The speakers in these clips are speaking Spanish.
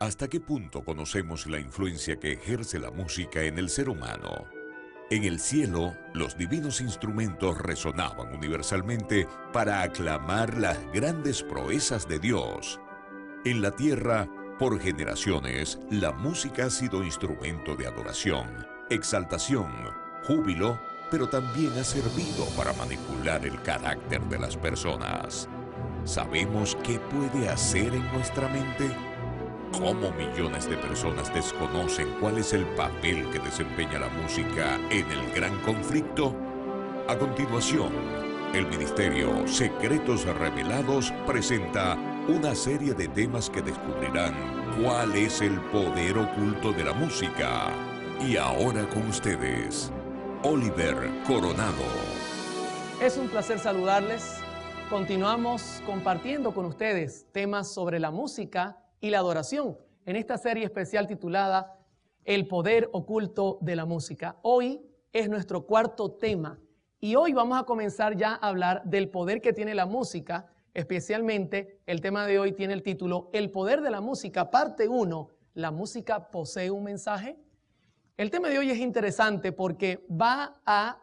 ¿Hasta qué punto conocemos la influencia que ejerce la música en el ser humano? En el cielo, los divinos instrumentos resonaban universalmente para aclamar las grandes proezas de Dios. En la tierra, por generaciones, la música ha sido instrumento de adoración, exaltación, júbilo, pero también ha servido para manipular el carácter de las personas. ¿Sabemos qué puede hacer en nuestra mente? ¿Cómo millones de personas desconocen cuál es el papel que desempeña la música en el gran conflicto? A continuación, el Ministerio Secretos Revelados presenta una serie de temas que descubrirán cuál es el poder oculto de la música. Y ahora con ustedes, Oliver Coronado. Es un placer saludarles. Continuamos compartiendo con ustedes temas sobre la música y la adoración en esta serie especial titulada El poder oculto de la música. Hoy es nuestro cuarto tema y hoy vamos a comenzar ya a hablar del poder que tiene la música. Especialmente el tema de hoy tiene el título El poder de la música, parte 1. ¿La música posee un mensaje? El tema de hoy es interesante porque va a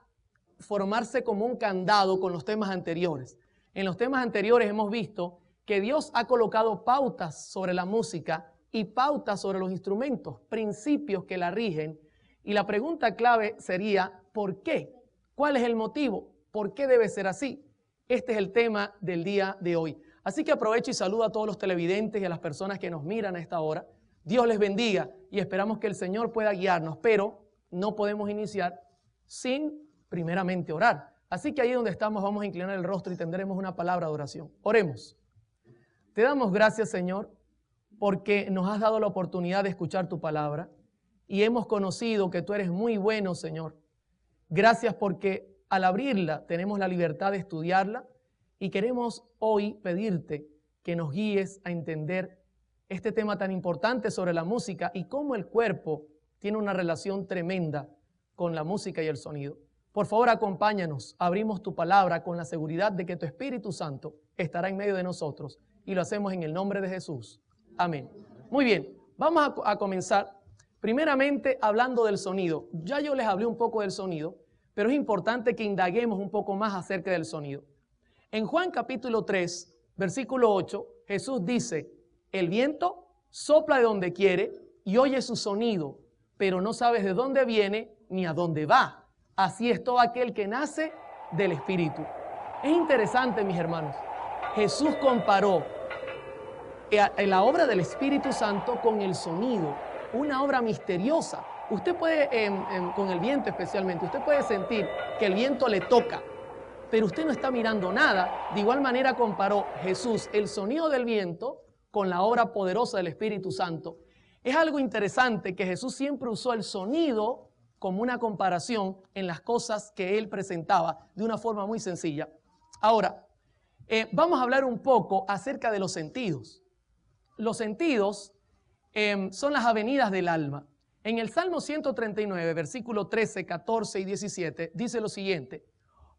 formarse como un candado con los temas anteriores. En los temas anteriores hemos visto que Dios ha colocado pautas sobre la música y pautas sobre los instrumentos, principios que la rigen. Y la pregunta clave sería, ¿por qué? ¿Cuál es el motivo? ¿Por qué debe ser así? Este es el tema del día de hoy. Así que aprovecho y saludo a todos los televidentes y a las personas que nos miran a esta hora. Dios les bendiga y esperamos que el Señor pueda guiarnos, pero no podemos iniciar sin primeramente orar. Así que ahí donde estamos vamos a inclinar el rostro y tendremos una palabra de oración. Oremos. Te damos gracias, Señor, porque nos has dado la oportunidad de escuchar tu palabra y hemos conocido que tú eres muy bueno, Señor. Gracias porque al abrirla tenemos la libertad de estudiarla y queremos hoy pedirte que nos guíes a entender este tema tan importante sobre la música y cómo el cuerpo tiene una relación tremenda con la música y el sonido. Por favor, acompáñanos, abrimos tu palabra con la seguridad de que tu Espíritu Santo estará en medio de nosotros y lo hacemos en el nombre de Jesús. Amén. Muy bien, vamos a comenzar primeramente hablando del sonido. Ya yo les hablé un poco del sonido, pero es importante que indaguemos un poco más acerca del sonido. En Juan capítulo 3, versículo 8, Jesús dice, el viento sopla de donde quiere y oye su sonido, pero no sabes de dónde viene ni a dónde va. Así es todo aquel que nace del Espíritu. Es interesante, mis hermanos. Jesús comparó la obra del Espíritu Santo con el sonido, una obra misteriosa. Usted puede, con el viento especialmente, usted puede sentir que el viento le toca, pero usted no está mirando nada. De igual manera comparó Jesús el sonido del viento con la obra poderosa del Espíritu Santo. Es algo interesante que Jesús siempre usó el sonido como una comparación en las cosas que Él presentaba de una forma muy sencilla. Ahora, vamos a hablar un poco acerca de los sentidos. Los sentidos son las avenidas del alma. En el Salmo 139, versículo 13, 14 y 17, dice lo siguiente: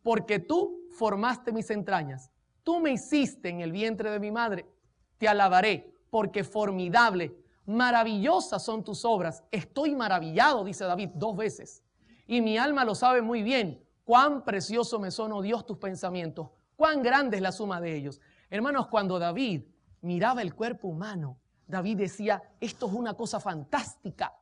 porque tú formaste mis entrañas, tú me hiciste en el vientre de mi madre. Te alabaré, porque formidable, maravillosas son tus obras. Estoy maravillado, dice David 2 veces. Y mi alma lo sabe muy bien. Cuán precioso me son, oh Dios, tus pensamientos. Cuán grande es la suma de ellos. Hermanos, cuando David miraba el cuerpo humano, David decía, esto es una cosa fantástica.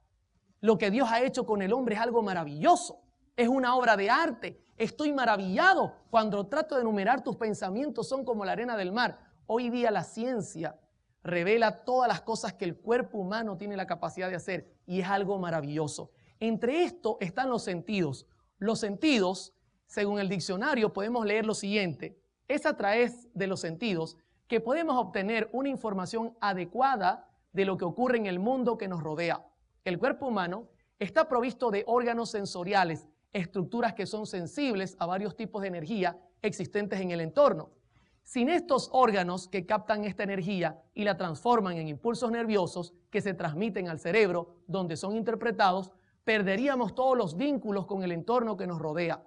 Lo que Dios ha hecho con el hombre es algo maravilloso. Es una obra de arte. Estoy maravillado. Cuando trato de enumerar tus pensamientos son como la arena del mar. Hoy día la ciencia revela todas las cosas que el cuerpo humano tiene la capacidad de hacer y es algo maravilloso. Entre esto están los sentidos. Los sentidos, según el diccionario, podemos leer lo siguiente. Es a través de los sentidos que podemos obtener una información adecuada de lo que ocurre en el mundo que nos rodea. El cuerpo humano está provisto de órganos sensoriales, estructuras que son sensibles a varios tipos de energía existentes en el entorno. Sin estos órganos que captan esta energía y la transforman en impulsos nerviosos que se transmiten al cerebro, donde son interpretados, perderíamos todos los vínculos con el entorno que nos rodea.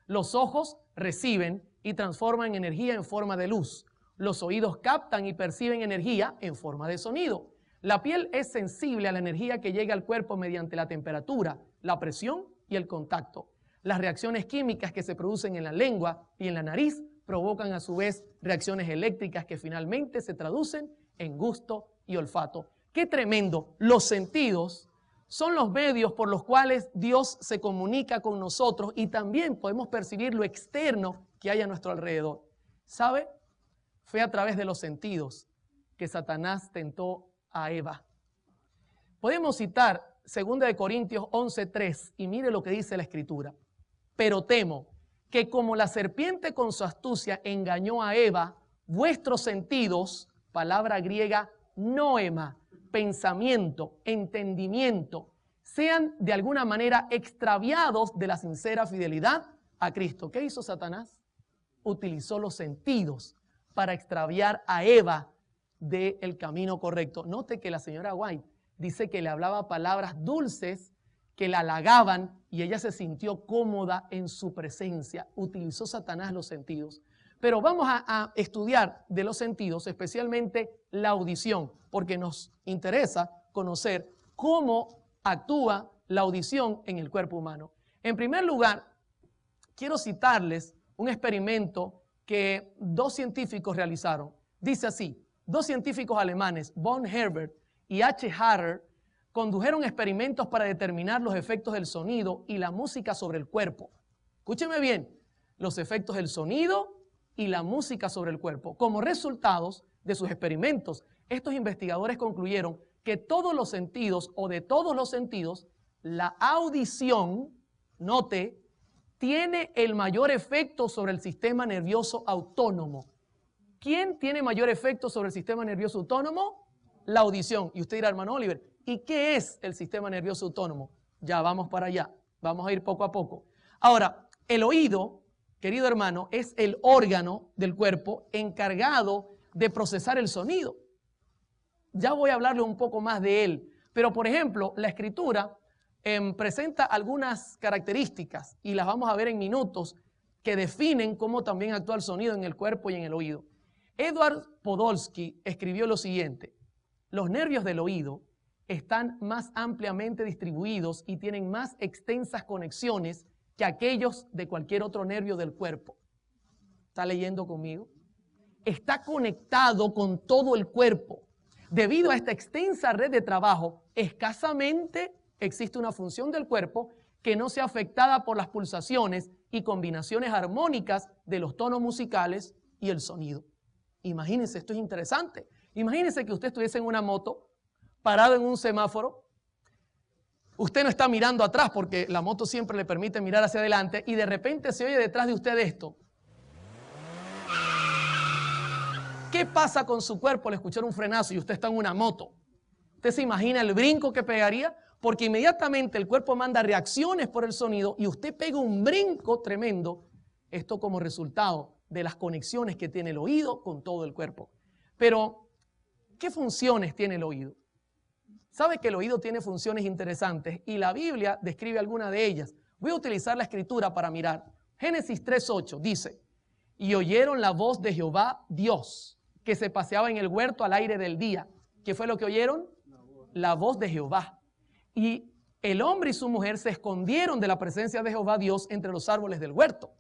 Los ojos reciben y transforman energía en forma de luz. Los oídos captan y perciben energía en forma de sonido. La piel es sensible a la energía que llega al cuerpo mediante la temperatura, la presión y el contacto. Las reacciones químicas que se producen en la lengua y en la nariz provocan a su vez reacciones eléctricas que finalmente se traducen en gusto y olfato. ¡Qué tremendo! Los sentidos son los medios por los cuales Dios se comunica con nosotros y también podemos percibir lo externo que hay a nuestro alrededor. ¿Sabe? Fue a través de los sentidos que Satanás tentó a Eva. Podemos citar 2 Corintios 11:3 y mire lo que dice la Escritura. Pero temo que como la serpiente con su astucia engañó a Eva, vuestros sentidos, palabra griega noema, pensamiento, entendimiento, sean de alguna manera extraviados de la sincera fidelidad a Cristo. ¿Qué hizo Satanás? Utilizó los sentidos para extraviar a Eva del camino correcto. Note que la señora White dice que le hablaba palabras dulces que la halagaban y ella se sintió cómoda en su presencia. Utilizó Satanás los sentidos. Pero vamos a estudiar de los sentidos, especialmente la audición, porque nos interesa conocer cómo actúa la audición en el cuerpo humano. En primer lugar, quiero citarles un experimento que 2 científicos realizaron. Dice así: 2 científicos alemanes, von Herbert y H. Harrer, condujeron experimentos para determinar los efectos del sonido y la música sobre el cuerpo. Escúcheme bien, los efectos del sonido y la música sobre el cuerpo. Como resultados de sus experimentos, estos investigadores concluyeron que todos los sentidos o de todos los sentidos, la audición, note, tiene el mayor efecto sobre el sistema nervioso autónomo. ¿Quién tiene mayor efecto sobre el sistema nervioso autónomo? La audición. Y usted dirá, hermano Oliver, ¿y qué es el sistema nervioso autónomo? Ya vamos para allá, vamos a ir poco a poco. Ahora, el oído, querido hermano, es el órgano del cuerpo encargado de procesar el sonido. Ya voy a hablarle un poco más de él. Pero, por ejemplo, la Escritura presenta algunas características y las vamos a ver en minutos que definen cómo también actúa el sonido en el cuerpo y en el oído. Edward Podolsky escribió lo siguiente: los nervios del oído están más ampliamente distribuidos y tienen más extensas conexiones que aquellos de cualquier otro nervio del cuerpo. ¿Está leyendo conmigo? Está conectado con todo el cuerpo. Debido a esta extensa red de trabajo, escasamente existe una función del cuerpo que no sea afectada por las pulsaciones y combinaciones armónicas de los tonos musicales y el sonido. Imagínense, esto es interesante. Imagínense que usted estuviese en una moto, parado en un semáforo. Usted no está mirando atrás porque la moto siempre le permite mirar hacia adelante y de repente se oye detrás de usted esto. ¿Qué pasa con su cuerpo al escuchar un frenazo y usted está en una moto? ¿Usted se imagina el brinco que pegaría? Porque inmediatamente el cuerpo manda reacciones por el sonido y usted pega un brinco tremendo. Esto como resultado de las conexiones que tiene el oído con todo el cuerpo. Pero, ¿qué funciones tiene el oído? Sabe que el oído tiene funciones interesantes y la Biblia describe algunas de ellas. Voy a utilizar la Escritura para mirar. Génesis 3:8 dice: y oyeron la voz de Jehová Dios, que se paseaba en el huerto al aire del día. ¿Qué fue lo que oyeron? La voz de Jehová. Y el hombre y su mujer se escondieron de la presencia de Jehová Dios entre los árboles del huerto.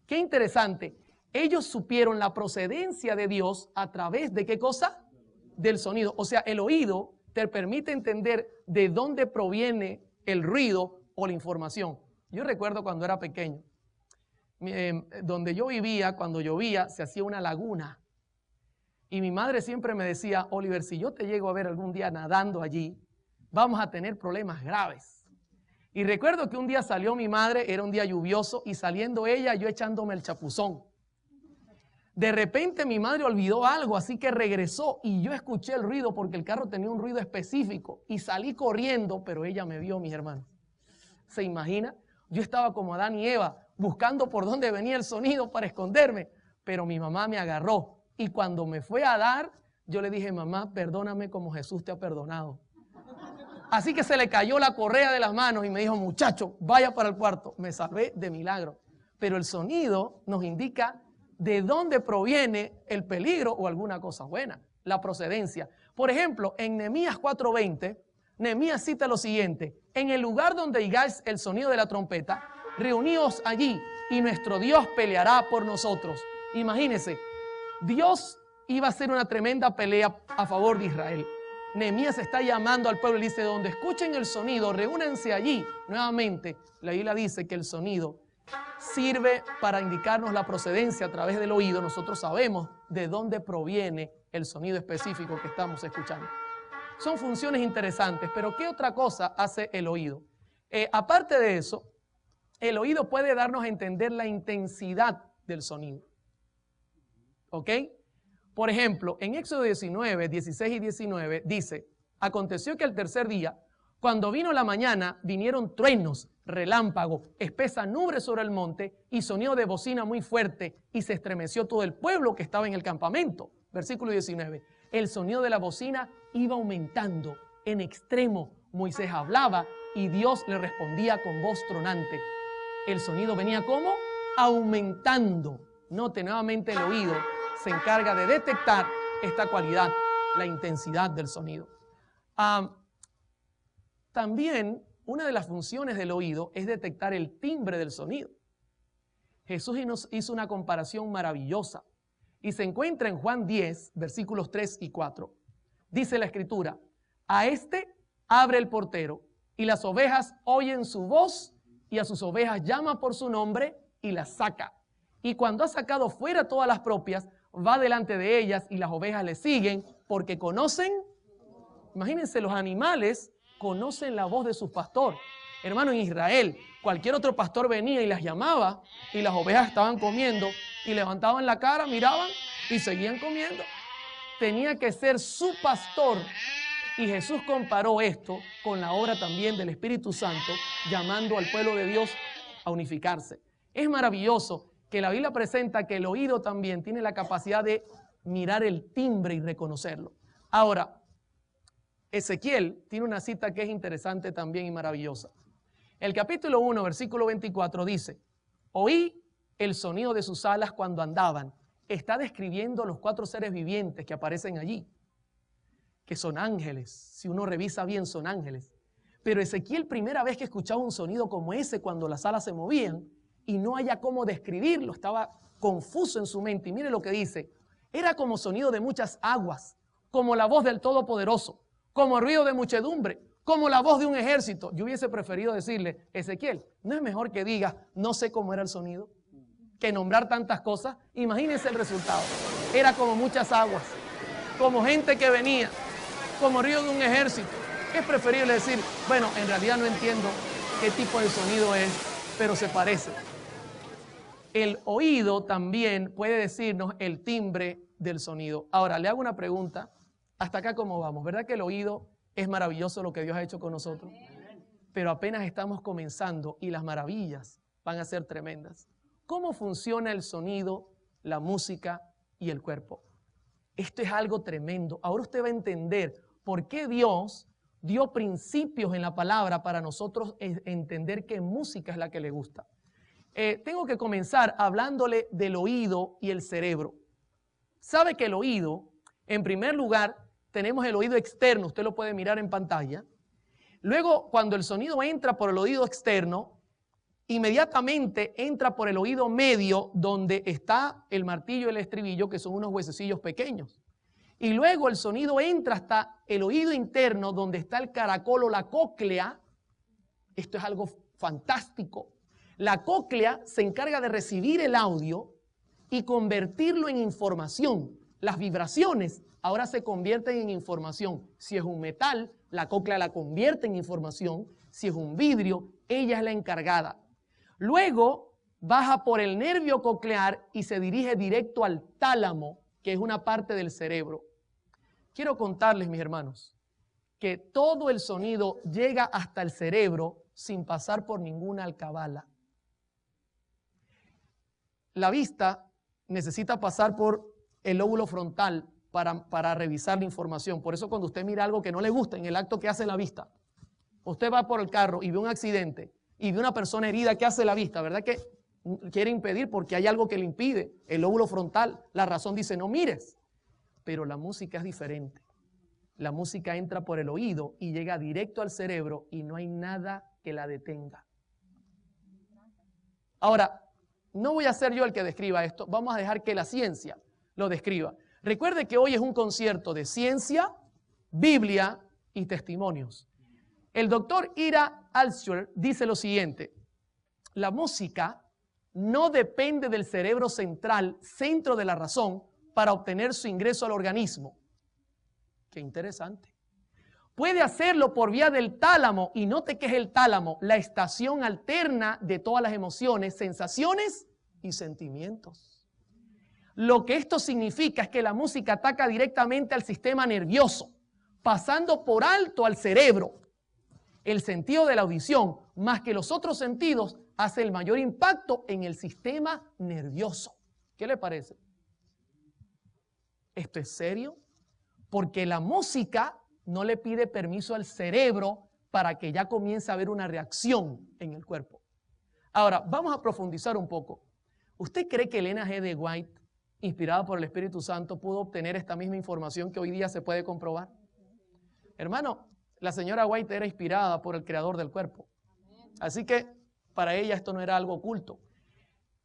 Qué interesante. Ellos supieron la procedencia de Dios a través de ¿qué cosa? Del sonido. O sea, el oído te permite entender de dónde proviene el ruido o la información. Yo recuerdo cuando era pequeño, donde yo vivía, cuando llovía, se hacía una laguna. Y mi madre siempre me decía: Oliver, si yo te llego a ver algún día nadando allí, vamos a tener problemas graves. Y recuerdo que un día salió mi madre, era un día lluvioso, y saliendo ella, yo echándome el chapuzón. De repente mi madre olvidó algo, así que regresó y yo escuché el ruido porque el carro tenía un ruido específico y salí corriendo, pero ella me vio, mis hermanos. ¿Se imagina? Yo estaba como Adán y Eva, buscando por dónde venía el sonido para esconderme, pero mi mamá me agarró y cuando me fue a dar, yo le dije: mamá, perdóname como Jesús te ha perdonado. Así que se le cayó la correa de las manos y me dijo: muchacho, vaya para el cuarto. Me salvé de milagro. Pero el sonido nos indica de dónde proviene el peligro o alguna cosa buena, la procedencia. Por ejemplo, en Nehemías 4:20, Nehemías cita lo siguiente: en el lugar donde oigáis el sonido de la trompeta, reuníos allí y nuestro Dios peleará por nosotros. Imagínense, Dios iba a hacer una tremenda pelea a favor de Israel. Nehemías está llamando al pueblo y dice: donde escuchen el sonido, reúnanse allí. Nuevamente, la Biblia dice que el sonido sirve para indicarnos la procedencia a través del oído. Nosotros sabemos de dónde proviene el sonido específico que estamos escuchando. Son funciones interesantes, pero ¿qué otra cosa hace el oído? Aparte de eso, el oído puede darnos a entender la intensidad del sonido. ¿Ok? Por ejemplo, en Éxodo 19, 16 y 19 dice: aconteció que al tercer día, cuando vino la mañana, vinieron truenos, relámpagos, espesa nube sobre el monte y sonido de bocina muy fuerte, y se estremeció todo el pueblo que estaba en el campamento. Versículo 19. El sonido de la bocina iba aumentando en extremo. Moisés hablaba y Dios le respondía con voz tronante. El sonido venía ¿cómo? Aumentando. Note, nuevamente el oído se encarga de detectar esta cualidad, la intensidad del sonido. También una de las funciones del oído es detectar el timbre del sonido. Jesús nos hizo una comparación maravillosa y se encuentra en Juan 10, versículos 3 y 4. Dice la Escritura: a este abre el portero y las ovejas oyen su voz, y a sus ovejas llama por su nombre y las saca. Y cuando ha sacado fuera todas las propias, va delante de ellas y las ovejas le siguen porque conocen. Imagínense, los animales conocen la voz de su pastor. Hermano, en Israel, cualquier otro pastor venía y las llamaba y las ovejas estaban comiendo y levantaban la cara, miraban y seguían comiendo. Tenía que ser su pastor. Y Jesús comparó esto con la obra también del Espíritu Santo, llamando al pueblo de Dios a unificarse. Es maravilloso que la Biblia presenta que el oído también tiene la capacidad de mirar el timbre y reconocerlo. Ahora, Ezequiel tiene una cita que es interesante también y maravillosa. El capítulo 1, versículo 24 dice: oí el sonido de sus alas cuando andaban. Está describiendo los 4 seres vivientes que aparecen allí, que son ángeles. Si uno revisa bien, son ángeles. Pero Ezequiel, primera vez que escuchaba un sonido como ese cuando las alas se movían y no haya cómo describirlo, estaba confuso en su mente. Y mire lo que dice: era como sonido de muchas aguas, como la voz del Todopoderoso, como ruido de muchedumbre, como la voz de un ejército. Yo hubiese preferido decirle: Ezequiel, ¿no es mejor que digas no sé cómo era el sonido? Que nombrar tantas cosas. Imagínense el resultado. Era como muchas aguas, como gente que venía, como ruido de un ejército. Es preferible decir, bueno, en realidad no entiendo qué tipo de sonido es, pero se parece. El oído también puede decirnos el timbre del sonido. Ahora, le hago una pregunta. Hasta acá, ¿cómo vamos? ¿Verdad que el oído es maravilloso lo que Dios ha hecho con nosotros? Pero apenas estamos comenzando y las maravillas van a ser tremendas. ¿Cómo funciona el sonido, la música y el cuerpo? Esto es algo tremendo. Ahora usted va a entender por qué Dios dio principios en la palabra para nosotros entender qué música es la que le gusta. Tengo que comenzar hablándole del oído y el cerebro. ¿Sabe que el oído, en primer lugar, tenemos el oído externo? Usted lo puede mirar en pantalla. Luego, cuando el sonido entra por el oído externo, inmediatamente entra por el oído medio, donde está el martillo y el estribillo, que son unos huesecillos pequeños. Y luego el sonido entra hasta el oído interno, donde está el caracol o la cóclea. Esto es algo fantástico. La cóclea se encarga de recibir el audio y convertirlo en información. Las vibraciones ahora se convierten en información. Si es un metal, la cóclea la convierte en información. Si es un vidrio, ella es la encargada. Luego baja por el nervio coclear y se dirige directo al tálamo, que es una parte del cerebro. Quiero contarles, mis hermanos, que todo el sonido llega hasta el cerebro sin pasar por ninguna alcabala. La vista necesita pasar por el lóbulo frontal para revisar la información. Por eso cuando usted mira algo que no le gusta en el acto que hace la vista, usted va por el carro y ve un accidente y ve una persona herida, ¿qué hace la vista? ¿Verdad que quiere impedir porque hay algo que le impide? El lóbulo frontal, la razón dice no mires. Pero la música es diferente. La música entra por el oído y llega directo al cerebro y no hay nada que la detenga. Ahora, no voy a ser yo el que describa esto, vamos a dejar que la ciencia lo describa. Recuerde que hoy es un concierto de ciencia, Biblia y testimonios. El doctor Ira Altschuler dice lo siguiente: la música no depende del cerebro central, centro de la razón, para obtener su ingreso al organismo. Qué interesante. Puede hacerlo por vía del tálamo, y note que es el tálamo, la estación alterna de todas las emociones, sensaciones y sentimientos. Lo que esto significa es que la música ataca directamente al sistema nervioso, pasando por alto al cerebro. El sentido de la audición, más que los otros sentidos, hace el mayor impacto en el sistema nervioso. ¿Qué le parece? ¿Esto es serio? Porque la música no le pide permiso al cerebro para que ya comience a haber una reacción en el cuerpo. Ahora, vamos a profundizar un poco. ¿Usted cree que Elena G. de White, inspirada por el Espíritu Santo, pudo obtener esta misma información que hoy día se puede comprobar? Hermano, la señora White era inspirada por el creador del cuerpo. Así que para ella esto no era algo oculto.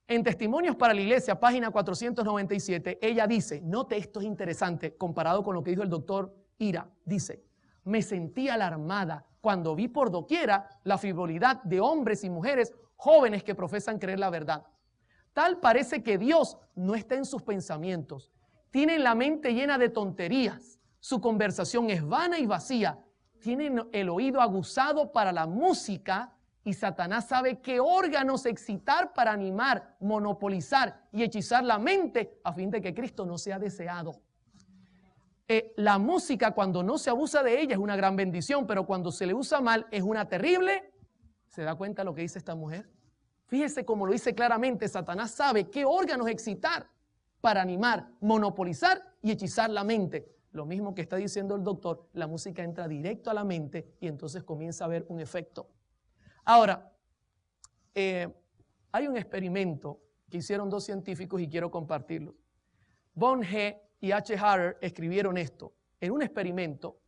En Testimonios para la Iglesia, página 497, ella dice, note esto es interesante comparado con lo que dijo el doctor Ira, dice, me sentí alarmada cuando vi por doquiera la frivolidad de hombres y mujeres jóvenes que profesan creer la verdad. Tal parece que Dios no está en sus pensamientos. Tienen la mente llena de tonterías. Su conversación es vana y vacía. Tienen el oído aguzado para la música y Satanás sabe qué órganos excitar para animar, monopolizar y hechizar la mente a fin de que Cristo no sea deseado. La música, cuando no se abusa de ella, es una gran bendición, pero cuando se le usa mal es una terrible. ¿Se da cuenta lo que dice esta mujer? Fíjese cómo lo dice claramente, Satanás sabe qué órganos excitar para animar, monopolizar y hechizar la mente. Lo mismo que está diciendo el doctor, la música entra directo a la mente y entonces comienza a haber un efecto. Ahora, hay un experimento que hicieron dos científicos y quiero compartirlo. Von G. y H. Harrer escribieron esto. En un experimento,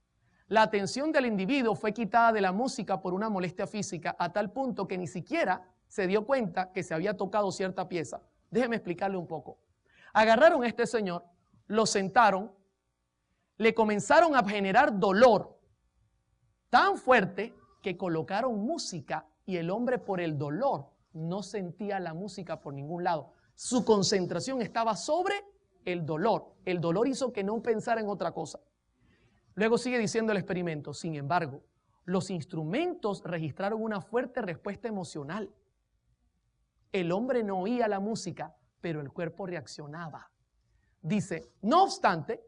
la atención del individuo fue quitada de la música por una molestia física a tal punto que ni siquiera se dio cuenta que se había tocado cierta pieza. Déjeme explicarle un poco. Agarraron a este señor, lo sentaron, le comenzaron a generar dolor tan fuerte que colocaron música y el hombre por el dolor no sentía la música por ningún lado. Su concentración estaba sobre el dolor. El dolor hizo que no pensara en otra cosa. Luego sigue diciendo el experimento. Sin embargo, los instrumentos registraron una fuerte respuesta emocional. El hombre no oía la música, pero el cuerpo reaccionaba. Dice, no obstante,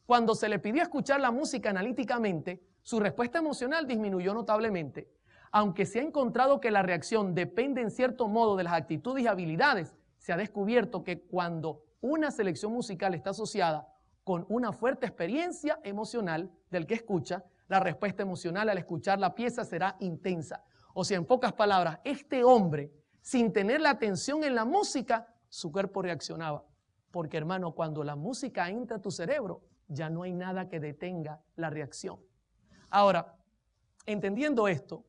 cuando se le pidió escuchar la música analíticamente, su respuesta emocional disminuyó notablemente. Aunque se ha encontrado que la reacción depende en cierto modo de las actitudes y habilidades, se ha descubierto que cuando una selección musical está asociada con una fuerte experiencia emocional del que escucha, la respuesta emocional al escuchar la pieza será intensa. O sea, en pocas palabras, este hombre, sin tener la atención en la música, su cuerpo reaccionaba. Porque, hermano, cuando la música entra a tu cerebro, ya no hay nada que detenga la reacción. Ahora, entendiendo esto,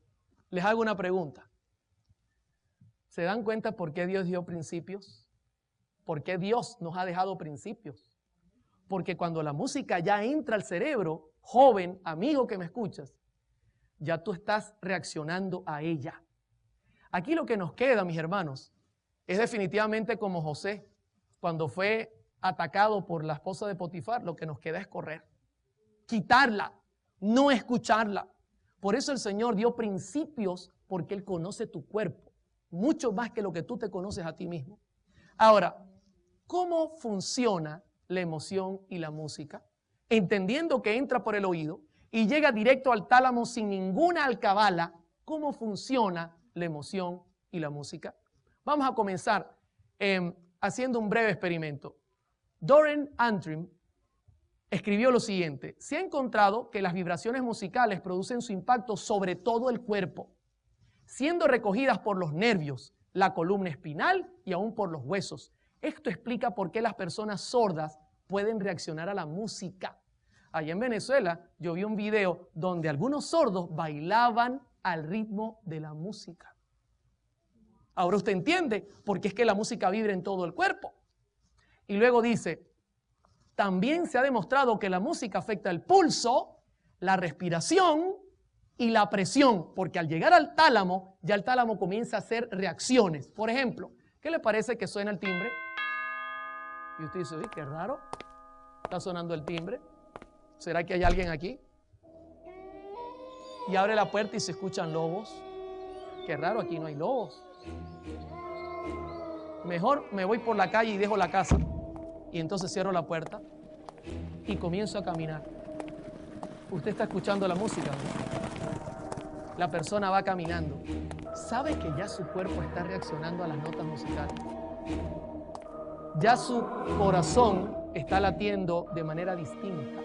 les hago una pregunta. ¿Se dan cuenta por qué Dios dio principios? ¿Por qué Dios nos ha dejado principios? Porque cuando la música ya entra al cerebro, joven, amigo que me escuchas, ya tú estás reaccionando a ella. Aquí lo que nos queda, mis hermanos, es definitivamente como José, cuando fue atacado por la esposa de Potifar, lo que nos queda es correr, quitarla, no escucharla. Por eso el Señor dio principios, porque Él conoce tu cuerpo, mucho más que lo que tú te conoces a ti mismo. Ahora, ¿cómo funciona la emoción y la música? Entendiendo que entra por el oído y llega directo al tálamo sin ninguna alcabala, ¿cómo funciona la emoción y la música? Vamos a comenzar haciendo un breve experimento. Doran Antrim escribió lo siguiente: se ha encontrado que las vibraciones musicales producen su impacto sobre todo el cuerpo, siendo recogidas por los nervios, la columna espinal y aún por los huesos. Esto explica por qué las personas sordas pueden reaccionar a la música. Allá en Venezuela yo vi un video donde algunos sordos bailaban al ritmo de la música. Ahora usted entiende por qué es que la música vibra en todo el cuerpo. Y luego dice, también se ha demostrado que la música afecta el pulso, la respiración y la presión, porque al llegar al tálamo, ya el tálamo comienza a hacer reacciones. Por ejemplo, ¿qué le parece que suena el timbre? Y usted dice, uy, qué raro, está sonando el timbre. ¿Será que hay alguien aquí? Y abre la puerta y se escuchan lobos. Qué raro, aquí no hay lobos. Mejor me voy por la calle y dejo la casa. Y entonces cierro la puerta y comienzo a caminar. Usted está escuchando la música, ¿no? La persona va caminando. ¿Sabe que ya su cuerpo está reaccionando a las notas musicales? Ya su corazón está latiendo de manera distinta.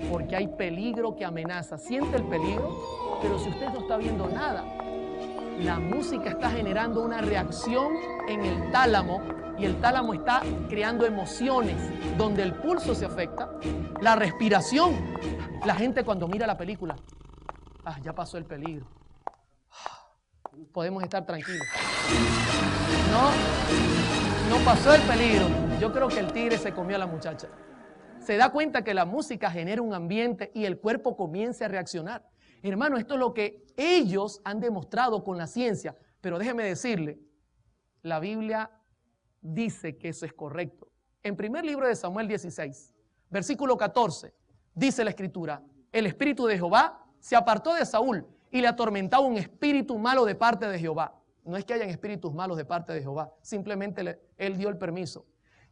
Porque hay peligro que amenaza. Siente el peligro, pero si usted no está viendo nada, la música está generando una reacción en el tálamo y el tálamo está creando emociones donde el pulso se afecta, la respiración. La gente cuando mira la película, ya pasó el peligro. Podemos estar tranquilos. No pasó el peligro. Yo creo que el tigre se comió a la muchacha. Se da cuenta que la música genera un ambiente y el cuerpo comienza a reaccionar. Hermano, esto es lo que ellos han demostrado con la ciencia. Pero déjeme decirle, la Biblia dice que eso es correcto. En primer libro de Samuel 16, versículo 14, dice la Escritura, el espíritu de Jehová se apartó de Saúl y le atormentaba un espíritu malo de parte de Jehová. No es que hayan espíritus malos de parte de Jehová, simplemente él dio el permiso.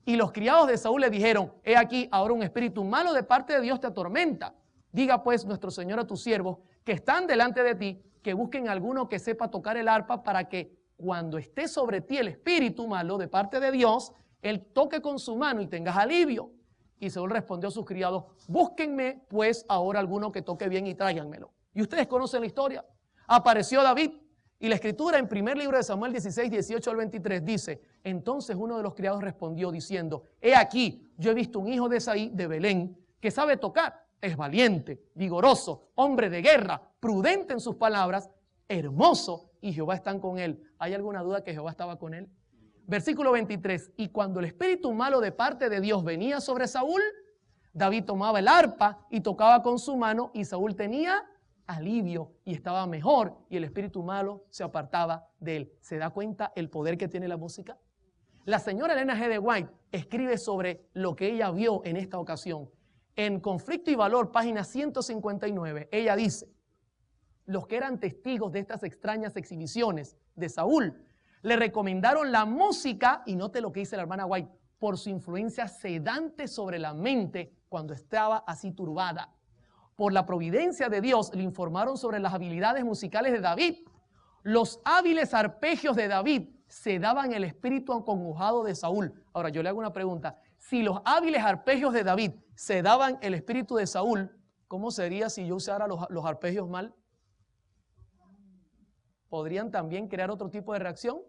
Y los criados de Saúl le dijeron, he aquí ahora un espíritu malo de parte de Dios te atormenta. Diga pues nuestro Señor a tus siervos que están delante de ti, que busquen alguno que sepa tocar el arpa para que cuando esté sobre ti el espíritu malo de parte de Dios, él toque con su mano y tengas alivio. Y Saúl respondió a sus criados, búsquenme pues ahora alguno que toque bien y tráiganmelo. Y ustedes conocen la historia. Apareció David y la Escritura en primer libro de Samuel 16, 18 al 23 dice, entonces uno de los criados respondió diciendo, he aquí, yo he visto un hijo de Isaí de Belén que sabe tocar. Es valiente, vigoroso, hombre de guerra, prudente en sus palabras, hermoso, y Jehová está con él. ¿Hay alguna duda que Jehová estaba con él? Versículo 23, y cuando el espíritu malo de parte de Dios venía sobre Saúl, David tomaba el arpa y tocaba con su mano, y Saúl tenía alivio y estaba mejor, y el espíritu malo se apartaba de él. ¿Se da cuenta el poder que tiene la música? La señora Elena G. de White escribe sobre lo que ella vio en esta ocasión. En Conflicto y Valor, página 159, ella dice, los que eran testigos de estas extrañas exhibiciones de Saúl, le recomendaron la música, y note lo que dice la hermana White, por su influencia sedante sobre la mente cuando estaba así turbada. Por la providencia de Dios le informaron sobre las habilidades musicales de David. Los hábiles arpegios de David se daban el espíritu acongojado de Saúl. Ahora yo le hago una pregunta. Si los hábiles arpegios de David se daban el espíritu de Saúl, ¿cómo sería si yo usara los arpegios mal? ¿Podrían también crear otro tipo de reacción?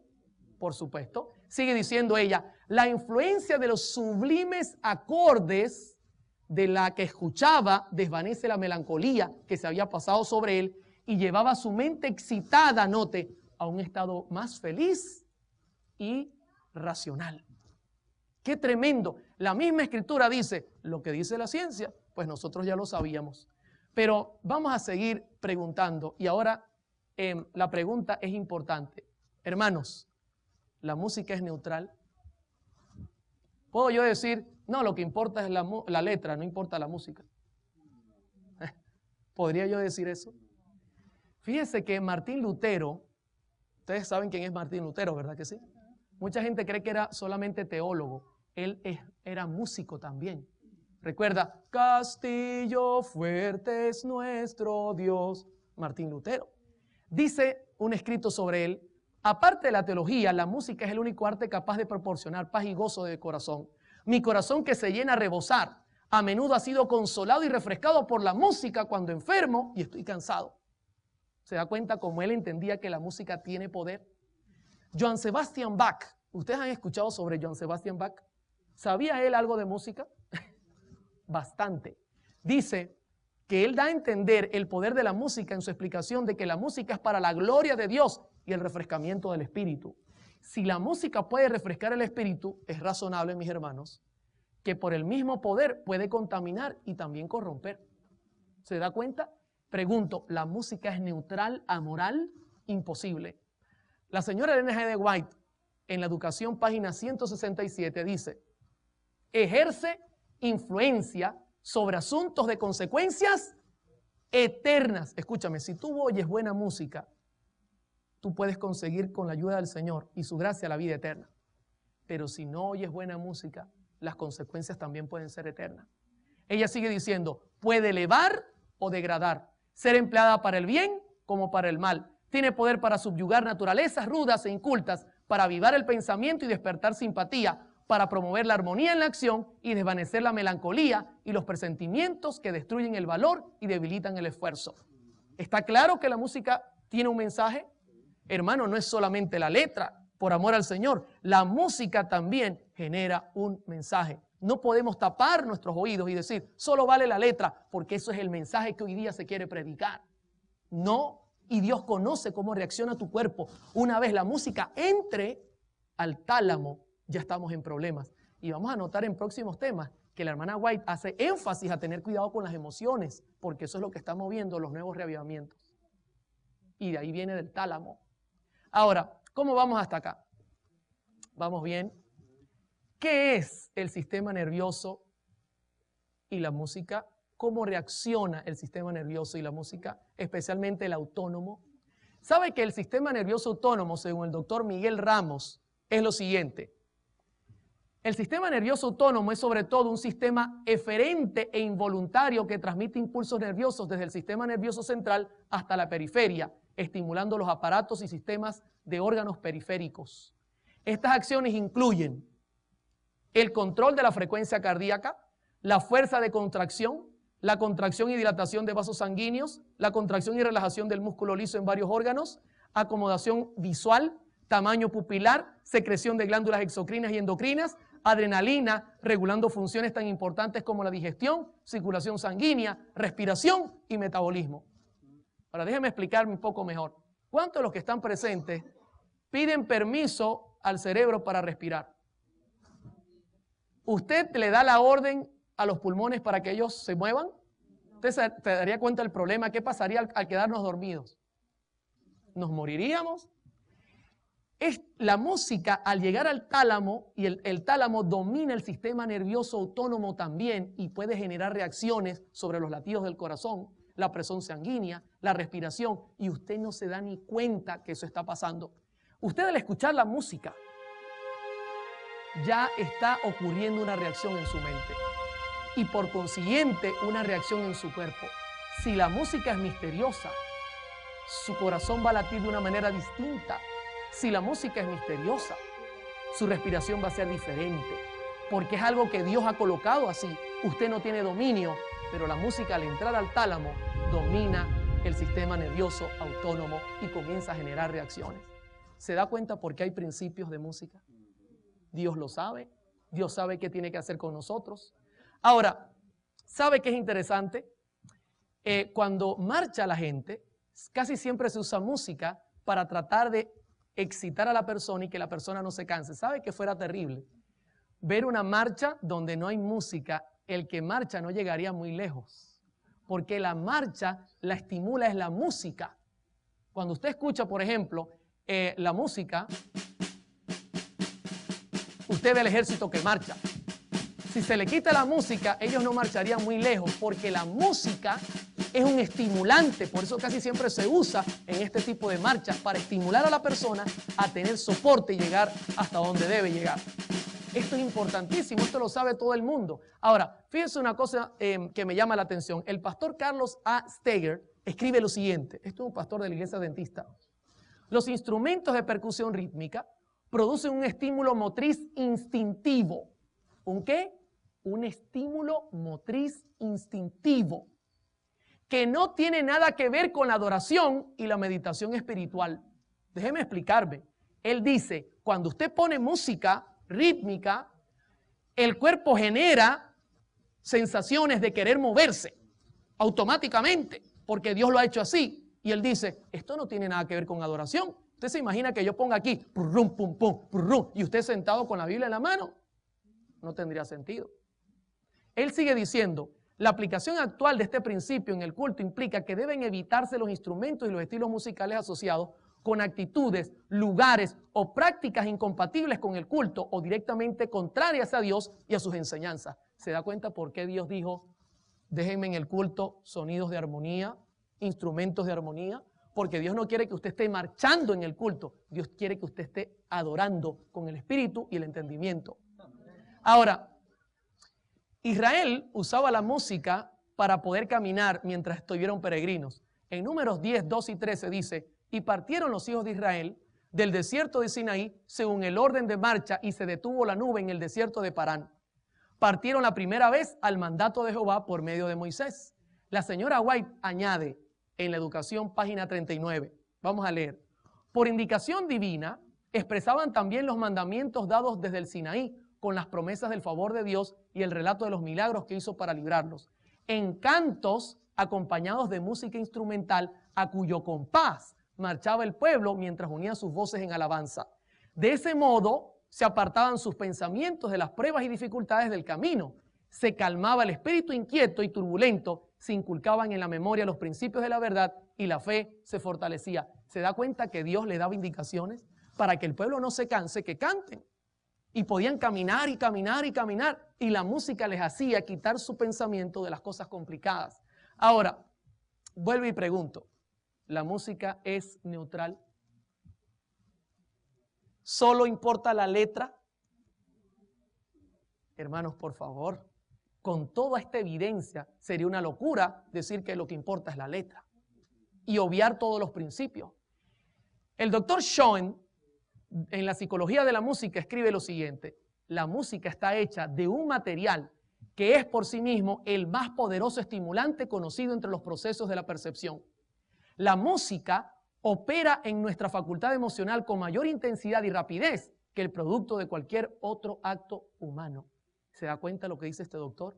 Por supuesto. Sigue diciendo ella, la influencia de los sublimes acordes de la que escuchaba desvanece la melancolía que se había pasado sobre él y llevaba su mente excitada, note, a un estado más feliz y racional. ¡Qué tremendo! La misma Escritura dice, lo que dice la ciencia, pues nosotros ya lo sabíamos. Pero vamos a seguir preguntando y ahora la pregunta es importante. Hermanos, ¿la música es neutral? ¿Puedo yo decir, no, lo que importa es la letra, no importa la música? ¿Podría yo decir eso? Fíjense que Martín Lutero, ustedes saben quién es Martín Lutero, ¿verdad que sí? Mucha gente cree que era solamente teólogo. Él era músico también. Recuerda, castillo fuerte es nuestro Dios. Martín Lutero. Dice un escrito sobre él, aparte de la teología, la música es el único arte capaz de proporcionar paz y gozo de corazón. Mi corazón que se llena a rebosar, a menudo ha sido consolado y refrescado por la música cuando enfermo y estoy cansado. ¿Se da cuenta cómo él entendía que la música tiene poder? Johann Sebastian Bach, ¿ustedes han escuchado sobre Johann Sebastian Bach? ¿Sabía él algo de música? Bastante. dice que él da a entender el poder de la música en su explicación de que la música es para la gloria de Dios y el refrescamiento del espíritu. Si la música puede refrescar el espíritu, es razonable, mis hermanos, que por el mismo poder puede contaminar y también corromper. ¿Se da cuenta? Pregunto, ¿la música es neutral, amoral? Imposible. La señora Ellen G. White, en la Educación, página 167, dice, ejerce influencia sobre asuntos de consecuencias eternas. Escúchame, si tú oyes buena música, tú puedes conseguir con la ayuda del Señor y su gracia la vida eterna. Pero si no oyes buena música, las consecuencias también pueden ser eternas. Ella sigue diciendo, puede elevar o degradar, ser empleada para el bien como para el mal. Tiene poder para subyugar naturalezas rudas e incultas, para avivar el pensamiento y despertar simpatía, para promover la armonía en la acción y desvanecer la melancolía y los presentimientos que destruyen el valor y debilitan el esfuerzo. ¿Está claro que la música tiene un mensaje? Hermano, no es solamente la letra, por amor al Señor. La música también genera un mensaje. No podemos tapar nuestros oídos y decir, solo vale la letra, porque eso es el mensaje que hoy día se quiere predicar. No, y Dios conoce cómo reacciona tu cuerpo. Una vez la música entre al tálamo, ya estamos en problemas. Y vamos a notar en próximos temas que la hermana White hace énfasis a tener cuidado con las emociones, porque eso es lo que está moviendo los nuevos reavivamientos. Y de ahí viene del tálamo. Ahora, ¿cómo vamos hasta acá? ¿Vamos bien? ¿Qué es el sistema nervioso y la música? ¿Cómo reacciona el sistema nervioso y la música, especialmente el autónomo? ¿Sabe que el sistema nervioso autónomo, según el doctor Miguel Ramos, es lo siguiente? El sistema nervioso autónomo es sobre todo un sistema eferente e involuntario que transmite impulsos nerviosos desde el sistema nervioso central hasta la periferia, estimulando los aparatos y sistemas de órganos periféricos. Estas acciones incluyen el control de la frecuencia cardíaca, la fuerza de contracción, la contracción y dilatación de vasos sanguíneos, la contracción y relajación del músculo liso en varios órganos, acomodación visual, tamaño pupilar, secreción de glándulas exocrinas y endocrinas, adrenalina, regulando funciones tan importantes como la digestión, circulación sanguínea, respiración y metabolismo. Ahora déjeme explicarme un poco mejor. ¿Cuántos de los que están presentes piden permiso al cerebro para respirar? ¿Usted le da la orden a los pulmones para que ellos se muevan? ¿Usted se daría cuenta del problema? ¿Qué pasaría al quedarnos dormidos? ¿Nos moriríamos? La música, al llegar al tálamo, y el tálamo domina el sistema nervioso autónomo también y puede generar reacciones sobre los latidos del corazón, la presión sanguínea, la respiración, y usted no se da ni cuenta que eso está pasando. Usted al escuchar la música ya está ocurriendo una reacción en su mente y por consiguiente una reacción en su cuerpo. Si la música es misteriosa, su corazón va a latir de una manera distinta. Si la música es misteriosa, su respiración va a ser diferente, porque es algo que Dios ha colocado así. Usted no tiene dominio, pero la música al entrar al tálamo domina el sistema nervioso autónomo y comienza a generar reacciones. ¿Se da cuenta por qué hay principios de música? Dios lo sabe, Dios sabe qué tiene que hacer con nosotros. Ahora, ¿sabe qué es interesante? Cuando marcha la gente, casi siempre se usa música para tratar de excitar a la persona y que la persona no se canse. ¿Sabe que fuera terrible ver una marcha donde no hay música? El que marcha no llegaría muy lejos, porque la marcha la estimula es la música. Cuando usted escucha, por ejemplo, la música, usted ve el ejército que marcha. Si se le quita la música, ellos no marcharían muy lejos, porque la música es un estimulante. Por eso casi siempre se usa en este tipo de marchas, para estimular a la persona a tener soporte y llegar hasta donde debe llegar. Esto es importantísimo, esto lo sabe todo el mundo. Ahora, fíjense una cosa que me llama la atención. El pastor Carlos A. Steger escribe lo siguiente. Este es un pastor de la iglesia adventista. Los instrumentos de percusión rítmica producen un estímulo motriz instintivo. ¿Un qué? Un estímulo motriz instintivo que no tiene nada que ver con la adoración y la meditación espiritual. Déjeme explicarme. Él dice, cuando usted pone música rítmica, el cuerpo genera sensaciones de querer moverse automáticamente, porque Dios lo ha hecho así. Y él dice, esto no tiene nada que ver con adoración. Usted se imagina que yo ponga aquí, pum, pum, pum, pum, y usted sentado con la Biblia en la mano. No tendría sentido. Él sigue diciendo, la aplicación actual de este principio en el culto implica que deben evitarse los instrumentos y los estilos musicales asociados con actitudes, lugares o prácticas incompatibles con el culto o directamente contrarias a Dios y a sus enseñanzas. ¿Se da cuenta por qué Dios dijo, déjenme en el culto sonidos de armonía, instrumentos de armonía? Porque Dios no quiere que usted esté marchando en el culto. Dios quiere que usted esté adorando con el espíritu y el entendimiento. Ahora, Israel usaba la música para poder caminar mientras estuvieron peregrinos. En Números 10, 2 y 13 dice, y partieron los hijos de Israel del desierto de Sinaí según el orden de marcha y se detuvo la nube en el desierto de Parán. Partieron la primera vez al mandato de Jehová por medio de Moisés. La señora White añade en la educación, página 39. Vamos a leer. Por indicación divina, expresaban también los mandamientos dados desde el Sinaí, con las promesas del favor de Dios y el relato de los milagros que hizo para librarlos. En cantos acompañados de música instrumental, a cuyo compás marchaba el pueblo mientras unían sus voces en alabanza. De ese modo se apartaban sus pensamientos de las pruebas y dificultades del camino. Se calmaba el espíritu inquieto y turbulento, se inculcaban en la memoria los principios de la verdad y la fe se fortalecía. ¿Se da cuenta que Dios le daba indicaciones para que el pueblo no se canse, que canten? Y podían caminar y caminar y caminar, y la música les hacía quitar su pensamiento de las cosas complicadas. Ahora, vuelvo y pregunto, ¿la música es neutral? ¿Solo importa la letra? Hermanos, por favor, con toda esta evidencia, sería una locura decir que lo que importa es la letra y obviar todos los principios. El doctor Schoen, en la psicología de la música, escribe lo siguiente: la música está hecha de un material que es por sí mismo el más poderoso estimulante conocido entre los procesos de la percepción. La música opera en nuestra facultad emocional con mayor intensidad y rapidez que el producto de cualquier otro acto humano. ¿Se da cuenta lo que dice este doctor?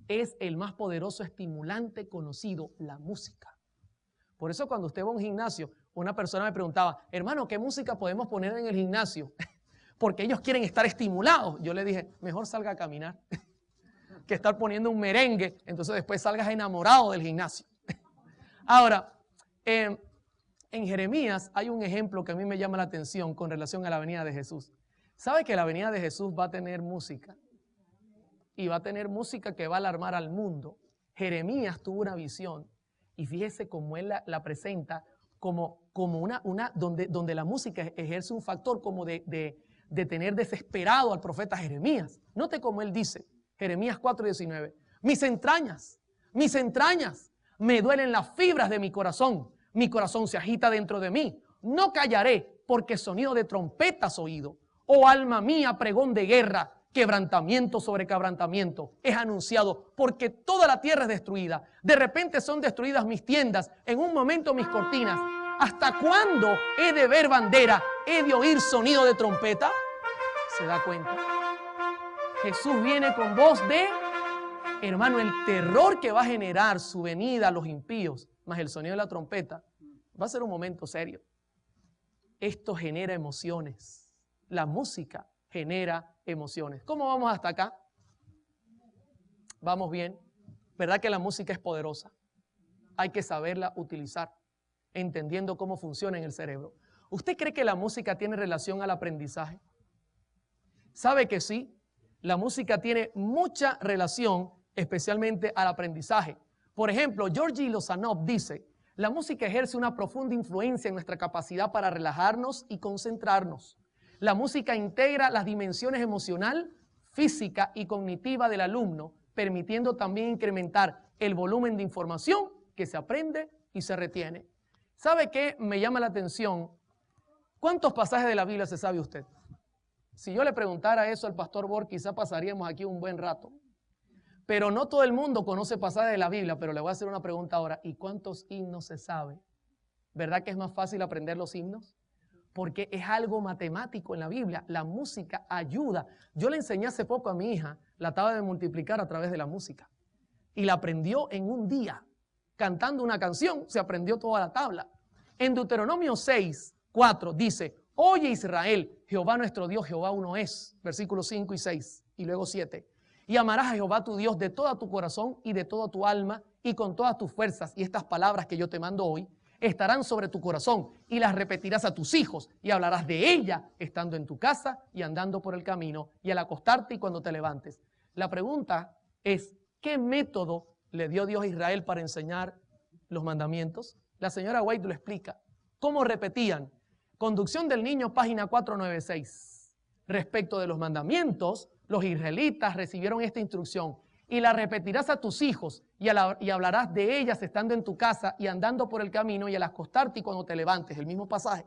Es el más poderoso estimulante conocido, la música. Por eso cuando usted va a un gimnasio, una persona me preguntaba, hermano, ¿qué música podemos poner en el gimnasio? Porque ellos quieren estar estimulados. Yo le dije, mejor salga a caminar que estar poniendo un merengue, entonces después salgas enamorado del gimnasio. Ahora, en Jeremías hay un ejemplo que a mí me llama la atención con relación a la venida de Jesús. ¿Sabe que la venida de Jesús va a tener música? Y va a tener música que va a alarmar al mundo. Jeremías tuvo una visión y fíjese cómo él la presenta como una donde la música ejerce un factor como de tener desesperado al profeta Jeremías. Note cómo él dice, Jeremías 4:19, mis entrañas, me duelen las fibras de mi corazón se agita dentro de mí, no callaré porque sonido de trompeta has oído. Oh alma mía, pregón de guerra, quebrantamiento sobre quebrantamiento es anunciado, porque toda la tierra es destruida. De repente son destruidas mis tiendas, en un momento mis cortinas. ¿Hasta cuándo he de ver bandera? ¿He de oír sonido de trompeta? ¿Se da cuenta? Jesús viene con voz de, hermano, el terror que va a generar su venida a los impíos, más el sonido de la trompeta, va a ser un momento serio. Esto genera emociones. La música genera emociones. ¿Cómo vamos hasta acá? Vamos bien. ¿Verdad que la música es poderosa? Hay que saberla utilizar, entendiendo cómo funciona en el cerebro. ¿Usted cree que la música tiene relación al aprendizaje? ¿Sabe que sí? La música tiene mucha relación, especialmente al aprendizaje. Por ejemplo, Georgi Lozanov dice, la música ejerce una profunda influencia en nuestra capacidad para relajarnos y concentrarnos. La música integra las dimensiones emocional, física y cognitiva del alumno, permitiendo también incrementar el volumen de información que se aprende y se retiene. ¿Sabe qué me llama la atención? ¿Cuántos pasajes de la Biblia se sabe usted? Si yo le preguntara eso al pastor Borg, quizá pasaríamos aquí un buen rato. Pero no todo el mundo conoce pasajes de la Biblia, pero le voy a hacer una pregunta ahora. ¿Y cuántos himnos se sabe? ¿Verdad que es más fácil aprender los himnos? porque es algo matemático en la Biblia. La música ayuda. Yo le enseñé hace poco a mi hija la tabla de multiplicar a través de la música. Y la aprendió en un día. Cantando una canción, se aprendió toda la tabla. En Deuteronomio 6, 4 dice, oye Israel, Jehová nuestro Dios, Jehová uno es. Versículos 5 y 6 y luego 7. Y amarás a Jehová tu Dios de todo tu corazón y de toda tu alma y con todas tus fuerzas. Y estas palabras que yo te mando hoy estarán sobre tu corazón y las repetirás a tus hijos y hablarás de ella estando en tu casa y andando por el camino y al acostarte y cuando te levantes. La pregunta es, ¿qué método le dio Dios a Israel para enseñar los mandamientos? La señora White lo explica. ¿Cómo repetían? Conducción del niño, página 496. Respecto de los mandamientos, los israelitas recibieron esta instrucción. Y la repetirás a tus hijos y hablarás de ellas estando en tu casa y andando por el camino y al acostarte y cuando te levantes. El mismo pasaje.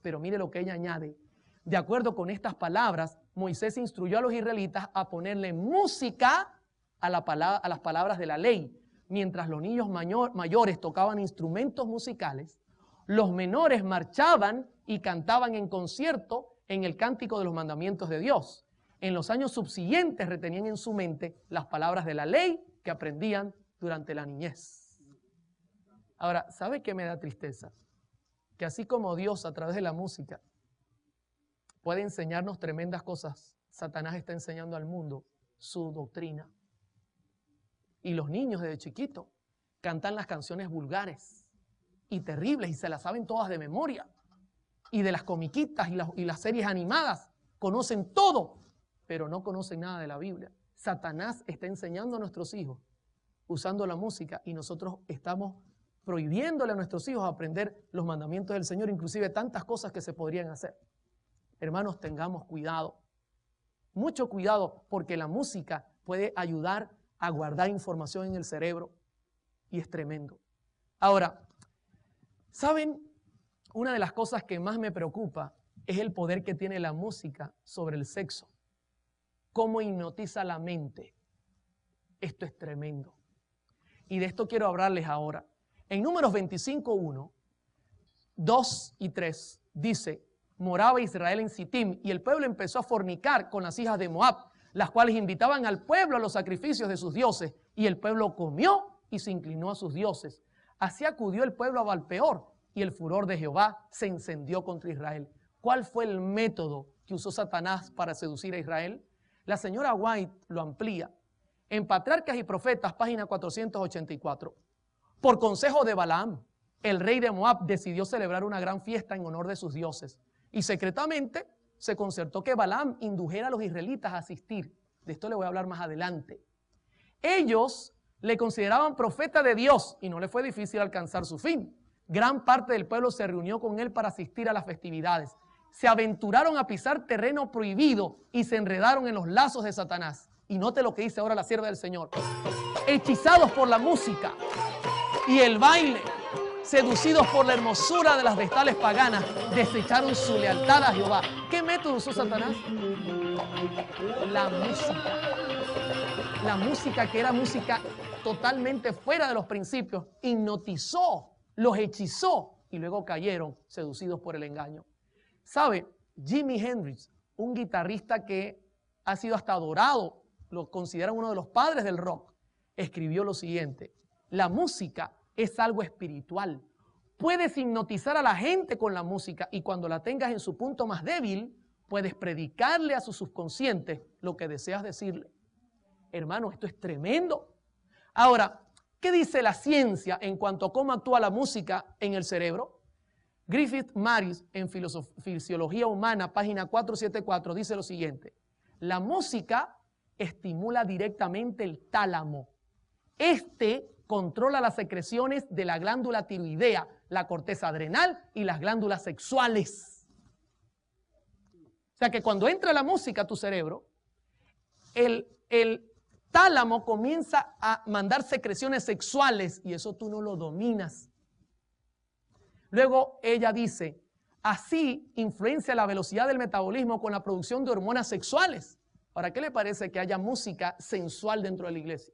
Pero mire lo que ella añade. De acuerdo con estas palabras, Moisés instruyó a los israelitas a ponerle música a las palabras de la ley. Mientras los niños mayores tocaban instrumentos musicales, los menores marchaban y cantaban en concierto en el cántico de los mandamientos de Dios. En los años subsiguientes retenían en su mente las palabras de la ley que aprendían durante la niñez. Ahora, ¿sabe qué me da tristeza? Que así como Dios a través de la música puede enseñarnos tremendas cosas, Satanás está enseñando al mundo su doctrina. Y los niños desde chiquitos cantan las canciones vulgares y terribles y se las saben todas de memoria. Y de las comiquitas y las series animadas conocen todo, pero no conocen nada de la Biblia. Satanás está enseñando a nuestros hijos usando la música y nosotros estamos prohibiéndole a nuestros hijos aprender los mandamientos del Señor, inclusive tantas cosas que se podrían hacer. Hermanos, tengamos cuidado, mucho cuidado, porque la música puede ayudar a guardar información en el cerebro y es tremendo. Ahora, ¿saben? Una de las cosas que más me preocupa es el poder que tiene la música sobre el sexo. Cómo hipnotiza la mente. Esto es tremendo. Y de esto quiero hablarles ahora. En Números 25:1, 2 y 3 dice, moraba Israel en Sittim y el pueblo empezó a fornicar con las hijas de Moab, las cuales invitaban al pueblo a los sacrificios de sus dioses, y el pueblo comió y se inclinó a sus dioses. Así acudió el pueblo a Baal-peor, y el furor de Jehová se encendió contra Israel. ¿Cuál fue el método que usó Satanás para seducir a Israel? La señora White lo amplía. En Patriarcas y Profetas, página 484. Por consejo de Balaam, el rey de Moab decidió celebrar una gran fiesta en honor de sus dioses. Y secretamente se concertó que Balaam indujera a los israelitas a asistir. De esto le voy a hablar más adelante. Ellos le consideraban profeta de Dios y no le fue difícil alcanzar su fin. Gran parte del pueblo se reunió con él para asistir a las festividades. Se aventuraron a pisar terreno prohibido y se enredaron en los lazos de Satanás. Y note lo que dice ahora la sierva del Señor. Hechizados por la música y el baile, seducidos por la hermosura de las vestales paganas, desecharon su lealtad a Jehová. ¿Qué método usó Satanás? La música. La música, que era música totalmente fuera de los principios, hipnotizó, los hechizó y luego cayeron seducidos por el engaño. ¿Sabe? Jimi Hendrix, un guitarrista que ha sido hasta adorado, lo consideran uno de los padres del rock, escribió lo siguiente: la música es algo espiritual. Puedes hipnotizar a la gente con la música y cuando la tengas en su punto más débil, puedes predicarle a su subconsciente lo que deseas decirle. Hermano, esto es tremendo. Ahora, ¿qué dice la ciencia en cuanto a cómo actúa la música en el cerebro? Griffith Maris, en Fisiología Humana, página 474, dice lo siguiente: la música estimula directamente el tálamo. Este controla las secreciones de la glándula tiroidea, la corteza adrenal y las glándulas sexuales. O sea que cuando entra la música a tu cerebro, el tálamo comienza a mandar secreciones sexuales y eso tú no lo dominas. Luego ella dice, así influencia la velocidad del metabolismo con la producción de hormonas sexuales. ¿Para qué le parece que haya música sensual dentro de la iglesia?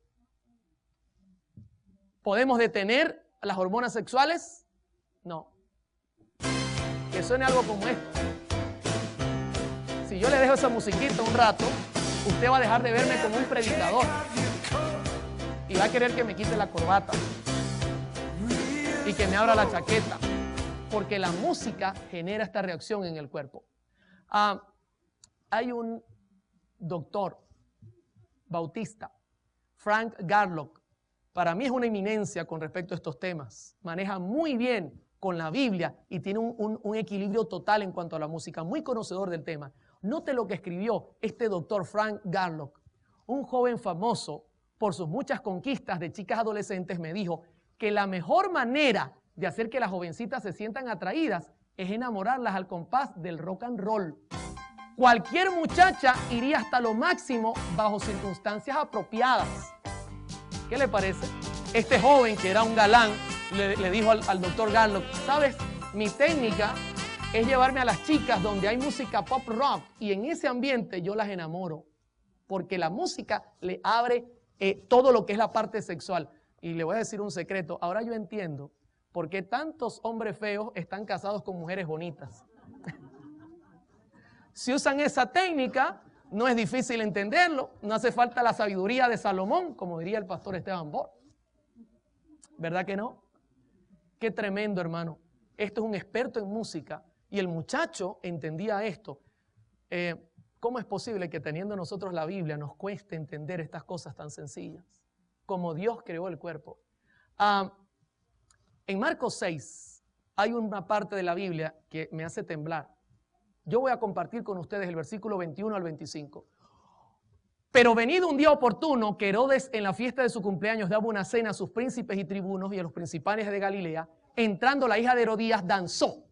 ¿Podemos detener las hormonas sexuales? No. que suene algo como esto. Si yo le dejo esa musiquita un rato, usted va a dejar de verme como un predicador y va a querer que me quite la corbata y que me abra la chaqueta, porque la música genera esta reacción en el cuerpo. Hay un doctor bautista, Frank Garlock. Para mí es una eminencia con respecto a estos temas. Maneja muy bien con la Biblia y tiene un equilibrio total en cuanto a la música, muy conocedor del tema. Note lo que escribió este doctor Frank Garlock. Un joven famoso por sus muchas conquistas de chicas adolescentes me dijo que la mejor manera de hacer que las jovencitas se sientan atraídas es enamorarlas al compás del rock and roll. Cualquier muchacha iría hasta lo máximo bajo circunstancias apropiadas. ¿Qué le parece? Este joven, que era un galán, le dijo al doctor Garlock, ¿sabes? Mi técnica es llevarme a las chicas donde hay música pop rock y en ese ambiente yo las enamoro, porque la música le abre todo lo que es la parte sexual. Y le voy a decir un secreto, ahora yo entiendo por qué tantos hombres feos están casados con mujeres bonitas. Si usan esa técnica, no es difícil entenderlo, no hace falta la sabiduría de Salomón, como diría el pastor Esteban Bor. ¿Verdad que no? Qué tremendo, hermano. Esto es un experto en música y el muchacho entendía esto. ¿Cómo es posible que teniendo nosotros la Biblia nos cueste entender estas cosas tan sencillas? Como Dios creó el cuerpo. En Marcos 6 hay una parte de la Biblia que me hace temblar. Yo voy a compartir con ustedes el versículo 21 al 25. Pero venido un día oportuno, que Herodes en la fiesta de su cumpleaños daba una cena a sus príncipes y tribunos y a los principales de Galilea, entrando la hija de Herodías danzó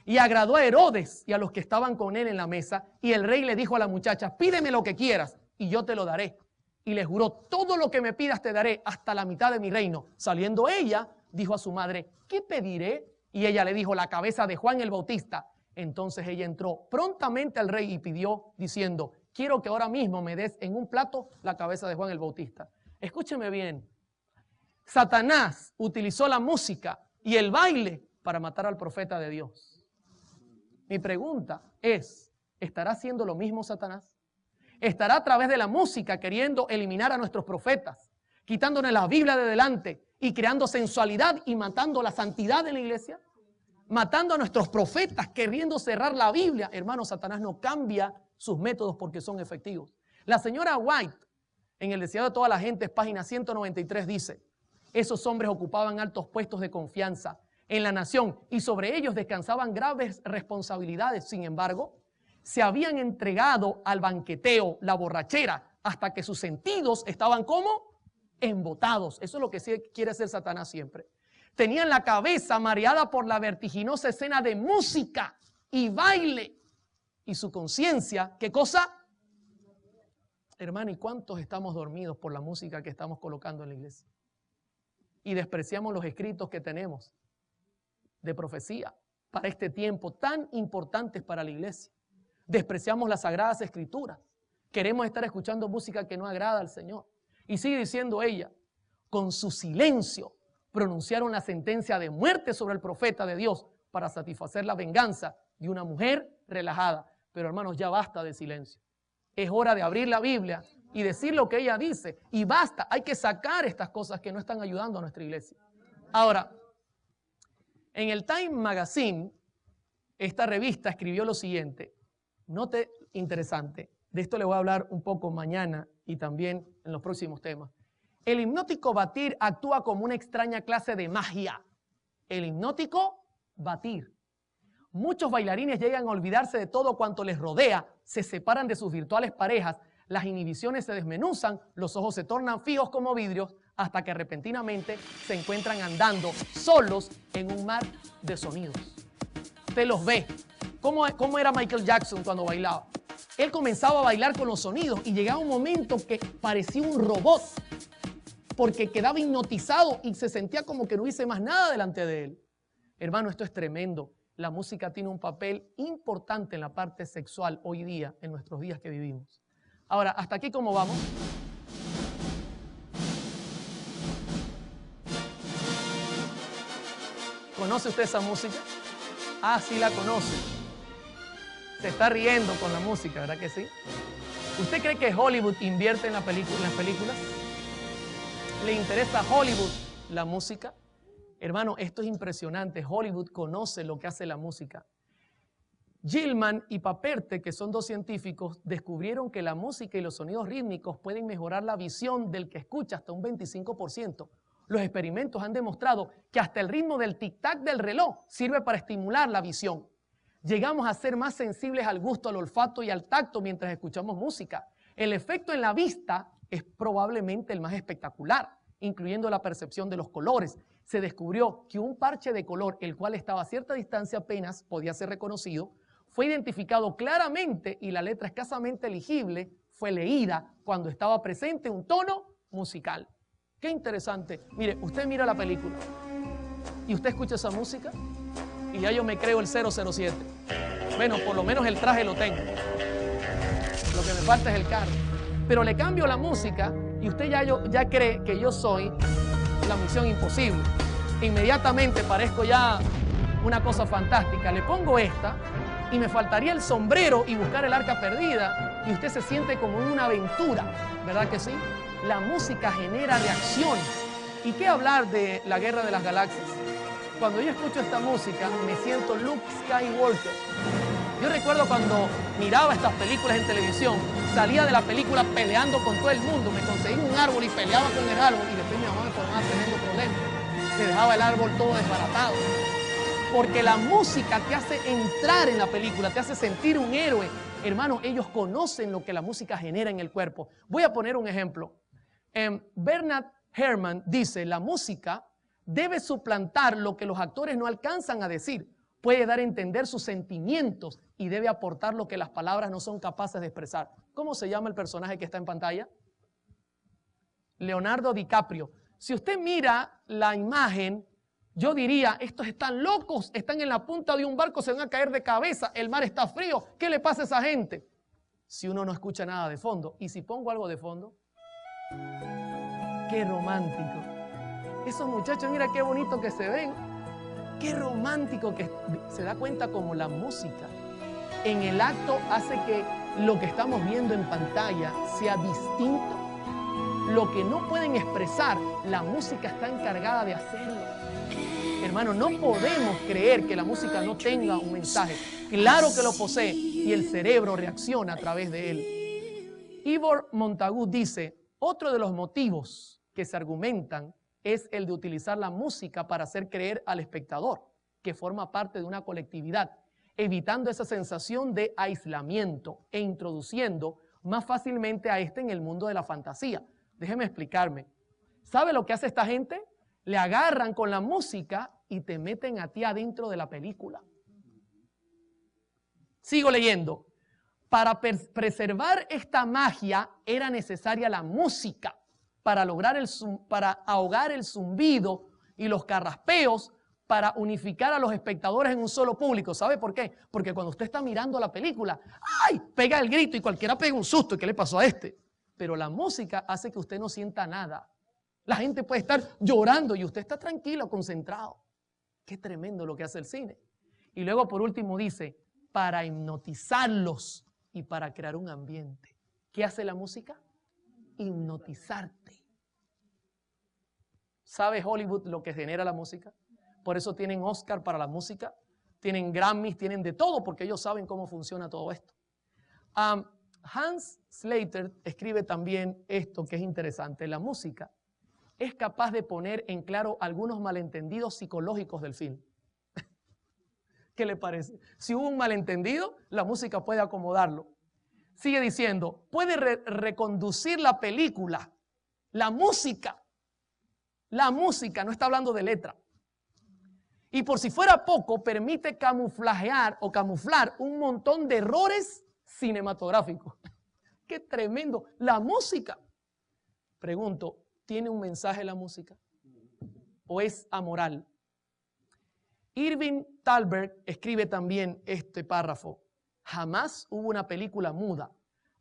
y agradó a Herodes y a los que estaban con él en la mesa, y el rey le dijo a la muchacha, pídeme lo que quieras y yo te lo daré. Y le juró, todo lo que me pidas te daré, hasta la mitad de mi reino. Saliendo ella, dijo a su madre, ¿qué pediré? Y ella le dijo, la cabeza de Juan el Bautista. Entonces ella entró prontamente al rey y pidió, diciendo, quiero que ahora mismo me des en un plato la cabeza de Juan el Bautista. Escúcheme bien, Satanás utilizó la música y el baile para matar al profeta de Dios. Mi pregunta es, ¿estará haciendo lo mismo Satanás? ¿Estará a través de la música queriendo eliminar a nuestros profetas, quitándonos la Biblia de delante y creando sensualidad y matando la santidad de la iglesia? Matando a nuestros profetas, queriendo cerrar la Biblia. Hermano, Satanás no cambia sus métodos porque son efectivos. La señora White, en El deseado de toda la gente, página 193, dice, esos hombres ocupaban altos puestos de confianza en la nación y sobre ellos descansaban graves responsabilidades. Sin embargo, se habían entregado al banqueteo, la borrachera, hasta que sus sentidos estaban como embotados. Eso es lo que quiere hacer Satanás siempre. Tenían la cabeza mareada por la vertiginosa escena de música y baile. Y su conciencia, ¿qué cosa? Hermano, ¿y cuántos estamos dormidos por la música que estamos colocando en la iglesia? Y despreciamos los escritos que tenemos de profecía para este tiempo tan importantes para la iglesia. Despreciamos las sagradas escrituras. Queremos estar escuchando música que no agrada al Señor. Y sigue diciendo ella, con su silencio pronunciaron la sentencia de muerte sobre el profeta de Dios para satisfacer la venganza de una mujer relajada. Pero hermanos, ya basta de silencio. Es hora de abrir la Biblia y decir lo que ella dice. Y basta, hay que sacar estas cosas que no están ayudando a nuestra iglesia. Ahora, en el Time Magazine, esta revista escribió lo siguiente. Note interesante. De esto le voy a hablar un poco mañana y también en los próximos temas. El hipnótico batir actúa como una extraña clase de magia. El hipnótico batir. Muchos bailarines llegan a olvidarse de todo cuanto les rodea, se separan de sus virtuales parejas, las inhibiciones se desmenuzan, los ojos se tornan fijos como vidrios, hasta que repentinamente se encuentran andando solos en un mar de sonidos. Usted los ve. ¿Cómo era Michael Jackson cuando bailaba? Él comenzaba a bailar con los sonidos y llegaba un momento que parecía un robot, porque quedaba hipnotizado y se sentía como que no hice más nada delante de él. Hermano, esto es tremendo. La música tiene un papel importante en la parte sexual hoy día, en nuestros días que vivimos. Ahora, ¿hasta aquí cómo vamos? ¿Conoce usted esa música? Ah, sí la conoce. Se está riendo con la música, ¿verdad que sí? ¿Usted cree que Hollywood invierte en las películas? ¿Le interesa a Hollywood la música? Hermano, esto es impresionante. Hollywood conoce lo que hace la música. Gilman y Paperte, que son dos científicos, descubrieron que la música y los sonidos rítmicos pueden mejorar la visión del que escucha hasta un 25%. Los experimentos han demostrado que hasta el ritmo del tic-tac del reloj sirve para estimular la visión. Llegamos a ser más sensibles al gusto, al olfato y al tacto mientras escuchamos música. El efecto en la vista es probablemente el más espectacular, incluyendo la percepción de los colores. Se descubrió que un parche de color, el cual estaba a cierta distancia apenas podía ser reconocido, fue identificado claramente y la letra escasamente legible fue leída cuando estaba presente un tono musical. Qué interesante. Mire, usted mira la película y usted escucha esa música y ya yo me creo el 007. Bueno, por lo menos el traje lo tengo. Lo que me falta es el carro. Pero le cambio la música y usted ya cree que yo soy la Misión Imposible. Inmediatamente parezco ya una cosa fantástica. Le pongo esta y me faltaría el sombrero y buscar el arca perdida y usted se siente como en una aventura, ¿verdad que sí? La música genera reacciones. ¿Y qué hablar de la Guerra de las Galaxias? Cuando yo escucho esta música me siento Luke Skywalker. Yo recuerdo cuando miraba estas películas en televisión, salía de la película peleando con todo el mundo, me conseguía un árbol y peleaba con el árbol y después mi mamá me formaba tremendo problema. Se dejaba el árbol todo desbaratado. Porque la música te hace entrar en la película, te hace sentir un héroe. Hermano, ellos conocen lo que la música genera en el cuerpo. Voy a poner un ejemplo. Bernard Herrmann dice, la música debe suplantar lo que los actores no alcanzan a decir. Puede dar a entender sus sentimientos y debe aportar lo que las palabras no son capaces de expresar. ¿Cómo se llama el personaje que está en pantalla? Leonardo DiCaprio. Si usted mira la imagen, yo diría, estos están locos, están en la punta de un barco, se van a caer de cabeza, el mar está frío, ¿qué le pasa a esa gente? Si uno no escucha nada de fondo. ¿Y si pongo algo de fondo? ¡Qué romántico! Esos muchachos, mira qué bonito que se ven. ¡Qué romántico! Que se da cuenta como la música en el acto hace que lo que estamos viendo en pantalla sea distinto. Lo que no pueden expresar, la música está encargada de hacerlo. Hermano, no podemos creer que la música no tenga un mensaje. Claro que lo posee y el cerebro reacciona a través de él. Ivor Montagu dice, otro de los motivos que se argumentan es el de utilizar la música para hacer creer al espectador que forma parte de una colectividad, evitando esa sensación de aislamiento e introduciendo más fácilmente a en el mundo de la fantasía. Déjeme explicarme. ¿Sabe lo que hace esta gente? Le agarran con la música y te meten a ti adentro de la película. Sigo leyendo. Para preservar esta magia era necesaria la música para ahogar el zumbido y los carraspeos, para unificar a los espectadores en un solo público. ¿Sabe por qué? Porque cuando usted está mirando la película, ¡ay!, pega el grito y cualquiera pega un susto. ¿Qué le pasó a este? Pero la música hace que usted no sienta nada. La gente puede estar llorando y usted está tranquilo, concentrado. Qué tremendo lo que hace el cine. Y luego por último dice, para hipnotizarlos y para crear un ambiente. ¿Qué hace la música? Hipnotizarte. ¿Sabe Hollywood lo que genera la música? Por eso tienen Oscar para la música, tienen Grammys, tienen de todo, porque ellos saben cómo funciona todo esto. Hans Slater escribe también esto que es interesante. La música es capaz de poner en claro algunos malentendidos psicológicos del film. ¿Qué le parece? Si hubo un malentendido, la música puede acomodarlo. Sigue diciendo, puede reconducir la película, la música, no está hablando de letra. Y por si fuera poco, permite camuflajear o camuflar un montón de errores cinematográficos. ¡Qué tremendo! La música. Pregunto, ¿tiene un mensaje la música? ¿O es amoral? Irving Thalberg escribe también este párrafo. Jamás hubo una película muda.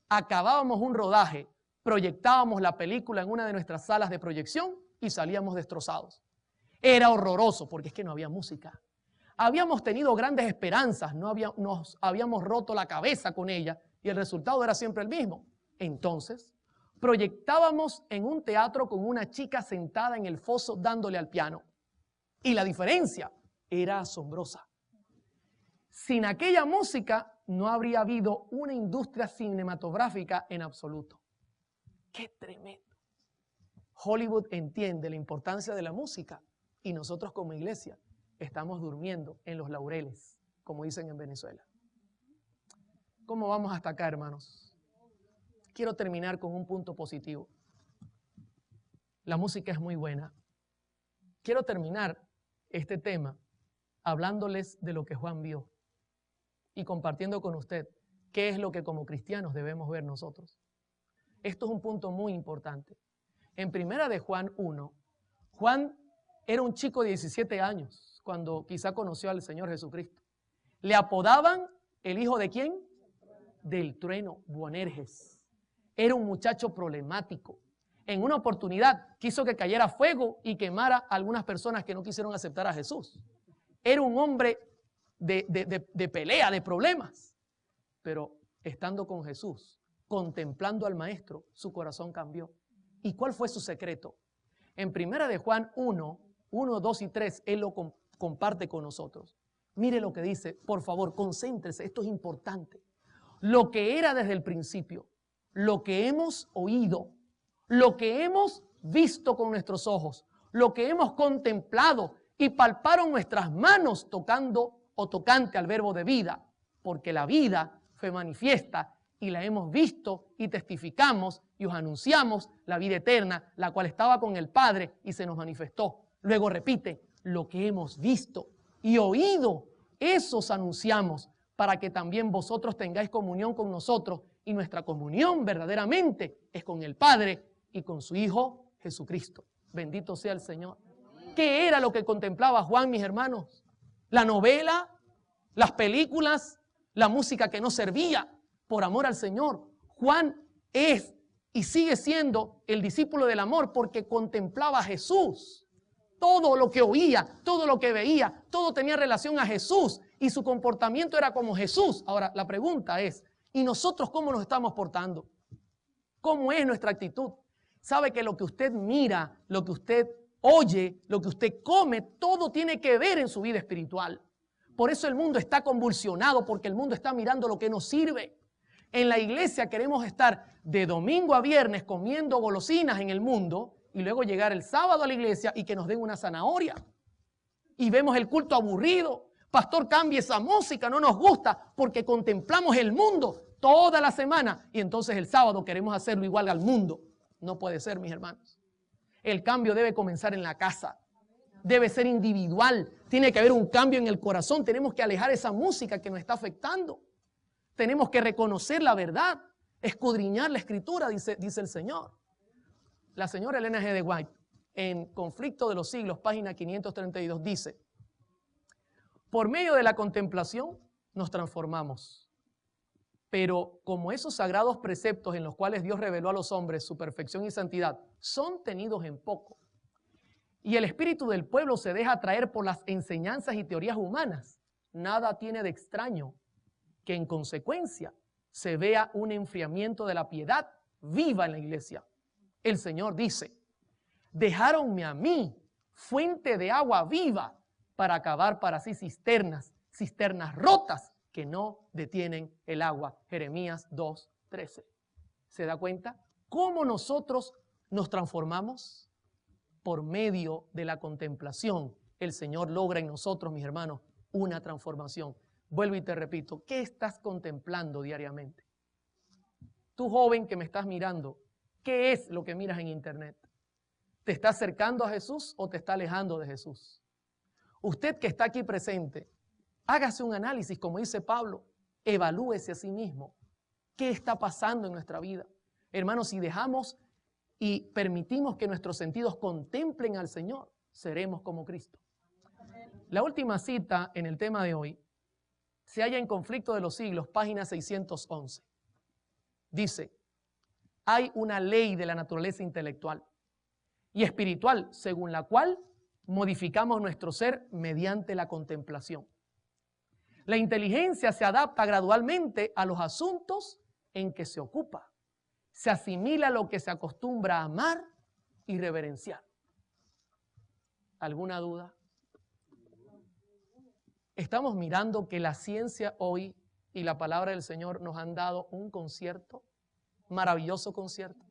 Acabábamos un rodaje, proyectábamos la película en una de nuestras salas de proyección y salíamos destrozados. Era horroroso porque es que no había música. Habíamos tenido grandes esperanzas, nos habíamos roto la cabeza con ella y el resultado era siempre el mismo. Entonces, proyectábamos en un teatro con una chica sentada en el foso dándole al piano. Y la diferencia era asombrosa. Sin aquella música no habría habido una industria cinematográfica en absoluto. ¡Qué tremendo! Hollywood entiende la importancia de la música y nosotros como iglesia estamos durmiendo en los laureles, como dicen en Venezuela. ¿Cómo vamos hasta acá, hermanos? Quiero terminar con un punto positivo. La música es muy buena. Quiero terminar este tema hablándoles de lo que Juan vio y compartiendo con usted qué es lo que como cristianos debemos ver nosotros. Esto es un punto muy importante. En primera de Juan 1, Juan era un chico de 17 años cuando quizá conoció al Señor Jesucristo. Le apodaban el hijo de ¿quién? Del trueno, Boanerges. Era un muchacho problemático. En una oportunidad quiso que cayera fuego y quemara a algunas personas que no quisieron aceptar a Jesús. Era un hombre de pelea, de problemas. Pero estando con Jesús, contemplando al Maestro, su corazón cambió. ¿Y cuál fue su secreto? En primera de Juan 1, 2 y 3, él lo comparte con nosotros. Mire lo que dice, por favor, concéntrese, esto es importante. Lo que era desde el principio, lo que hemos oído, lo que hemos visto con nuestros ojos, lo que hemos contemplado y palparon nuestras manos tocando o tocante al verbo de vida, porque la vida fue manifiesta y la hemos visto y testificamos y os anunciamos la vida eterna, la cual estaba con el Padre y se nos manifestó. Luego repite, lo que hemos visto y oído, eso os anunciamos, para que también vosotros tengáis comunión con nosotros, y nuestra comunión verdaderamente es con el Padre y con su Hijo Jesucristo. Bendito sea el Señor. ¿Qué era lo que contemplaba Juan, mis hermanos? La novela, las películas, la música que no servía por amor al Señor. Juan es y sigue siendo el discípulo del amor porque contemplaba a Jesús. Todo lo que oía, todo lo que veía, todo tenía relación a Jesús y su comportamiento era como Jesús. Ahora, la pregunta es, ¿y nosotros cómo nos estamos portando? ¿Cómo es nuestra actitud? Sabe que lo que usted mira, lo que usted oye, lo que usted come, todo tiene que ver en su vida espiritual. Por eso el mundo está convulsionado, porque el mundo está mirando lo que nos sirve. En la iglesia queremos estar de domingo a viernes comiendo golosinas en el mundo y luego llegar el sábado a la iglesia y que nos den una zanahoria. Y vemos el culto aburrido. Pastor, cambie esa música, no nos gusta porque contemplamos el mundo toda la semana y entonces el sábado queremos hacerlo igual al mundo. No puede ser, mis hermanos. El cambio debe comenzar en la casa. Debe ser individual. Tiene que haber un cambio en el corazón. Tenemos que alejar esa música que nos está afectando. Tenemos que reconocer la verdad, escudriñar la escritura, dice el Señor. La señora Elena G. de White, en Conflicto de los Siglos, página 532, dice: por medio de la contemplación nos transformamos, pero como esos sagrados preceptos en los cuales Dios reveló a los hombres su perfección y santidad son tenidos en poco, y el espíritu del pueblo se deja atraer por las enseñanzas y teorías humanas, nada tiene de extraño que en consecuencia se vea un enfriamiento de la piedad viva en la iglesia. El Señor dice: dejáronme a mí, fuente de agua viva, para acabar para sí cisternas rotas que no detienen el agua. Jeremías 2:13. ¿Se da cuenta cómo nosotros nos transformamos? Por medio de la contemplación, el Señor logra en nosotros, mis hermanos, una transformación. Vuelvo y te repito, ¿qué estás contemplando diariamente? Tú, joven que me estás mirando, ¿qué es lo que miras en internet? ¿Te está acercando a Jesús o te está alejando de Jesús? Usted que está aquí presente, hágase un análisis, como dice Pablo, evalúese a sí mismo. ¿Qué está pasando en nuestra vida? Hermanos, si dejamos y permitimos que nuestros sentidos contemplen al Señor, seremos como Cristo. La última cita en el tema de hoy se halla en Conflicto de los Siglos, página 611. Dice: hay una ley de la naturaleza intelectual y espiritual según la cual modificamos nuestro ser mediante la contemplación. La inteligencia se adapta gradualmente a los asuntos en que se ocupa. Se asimila a lo que se acostumbra a amar y reverenciar. ¿Alguna duda? Estamos mirando que la ciencia hoy y la palabra del Señor nos han dado un concierto, maravilloso concierto.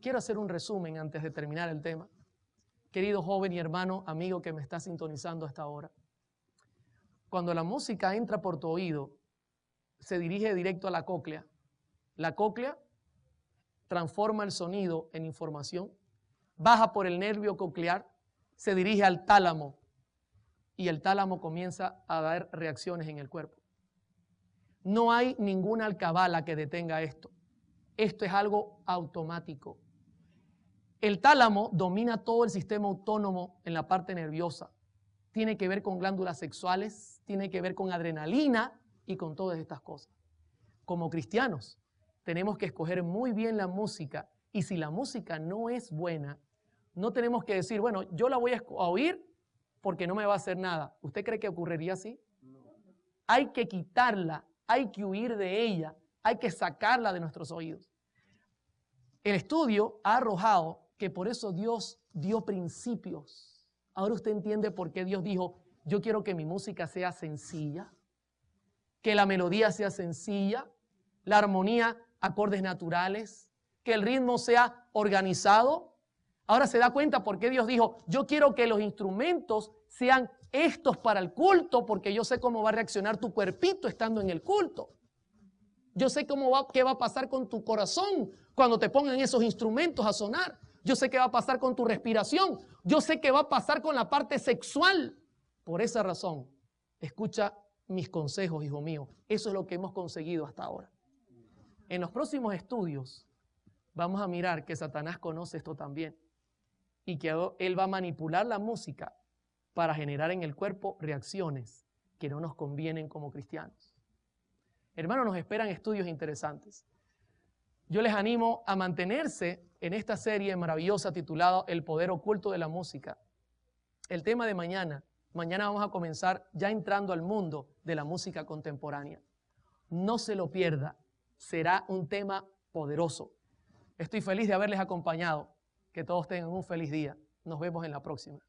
Quiero hacer un resumen antes de terminar el tema. Querido joven y hermano, amigo que me está sintonizando a esta hora. Cuando la música entra por tu oído, se dirige directo a la cóclea. La cóclea transforma el sonido en información, baja por el nervio coclear, se dirige al tálamo y el tálamo comienza a dar reacciones en el cuerpo. No hay ninguna alcabala que detenga esto. Esto es algo automático. El tálamo domina todo el sistema autónomo en la parte nerviosa. Tiene que ver con glándulas sexuales, tiene que ver con adrenalina y con todas estas cosas. Como cristianos, tenemos que escoger muy bien la música y si la música no es buena, no tenemos que decir, bueno, yo la voy a oír porque no me va a hacer nada. ¿Usted cree que ocurriría así? Hay que quitarla, hay que huir de ella, hay que sacarla de nuestros oídos. El estudio ha arrojado que por eso Dios dio principios. Ahora usted entiende por qué Dios dijo, yo quiero que mi música sea sencilla, que la melodía sea sencilla, la armonía, acordes naturales, que el ritmo sea organizado. Ahora se da cuenta por qué Dios dijo, yo quiero que los instrumentos sean estos para el culto, porque yo sé cómo va a reaccionar tu cuerpito estando en el culto. Yo sé qué va a pasar con tu corazón cuando te pongan esos instrumentos a sonar. Yo sé qué va a pasar con tu respiración. Yo sé qué va a pasar con la parte sexual. Por esa razón, escucha mis consejos, hijo mío. Eso es lo que hemos conseguido hasta ahora. En los próximos estudios vamos a mirar que Satanás conoce esto también y que él va a manipular la música para generar en el cuerpo reacciones que no nos convienen como cristianos. Hermanos, nos esperan estudios interesantes. Yo les animo a mantenerse en esta serie maravillosa titulada El poder oculto de la música. El tema de mañana vamos a comenzar ya entrando al mundo de la música contemporánea. No se lo pierda, será un tema poderoso. Estoy feliz de haberles acompañado. Que todos tengan un feliz día. Nos vemos en la próxima.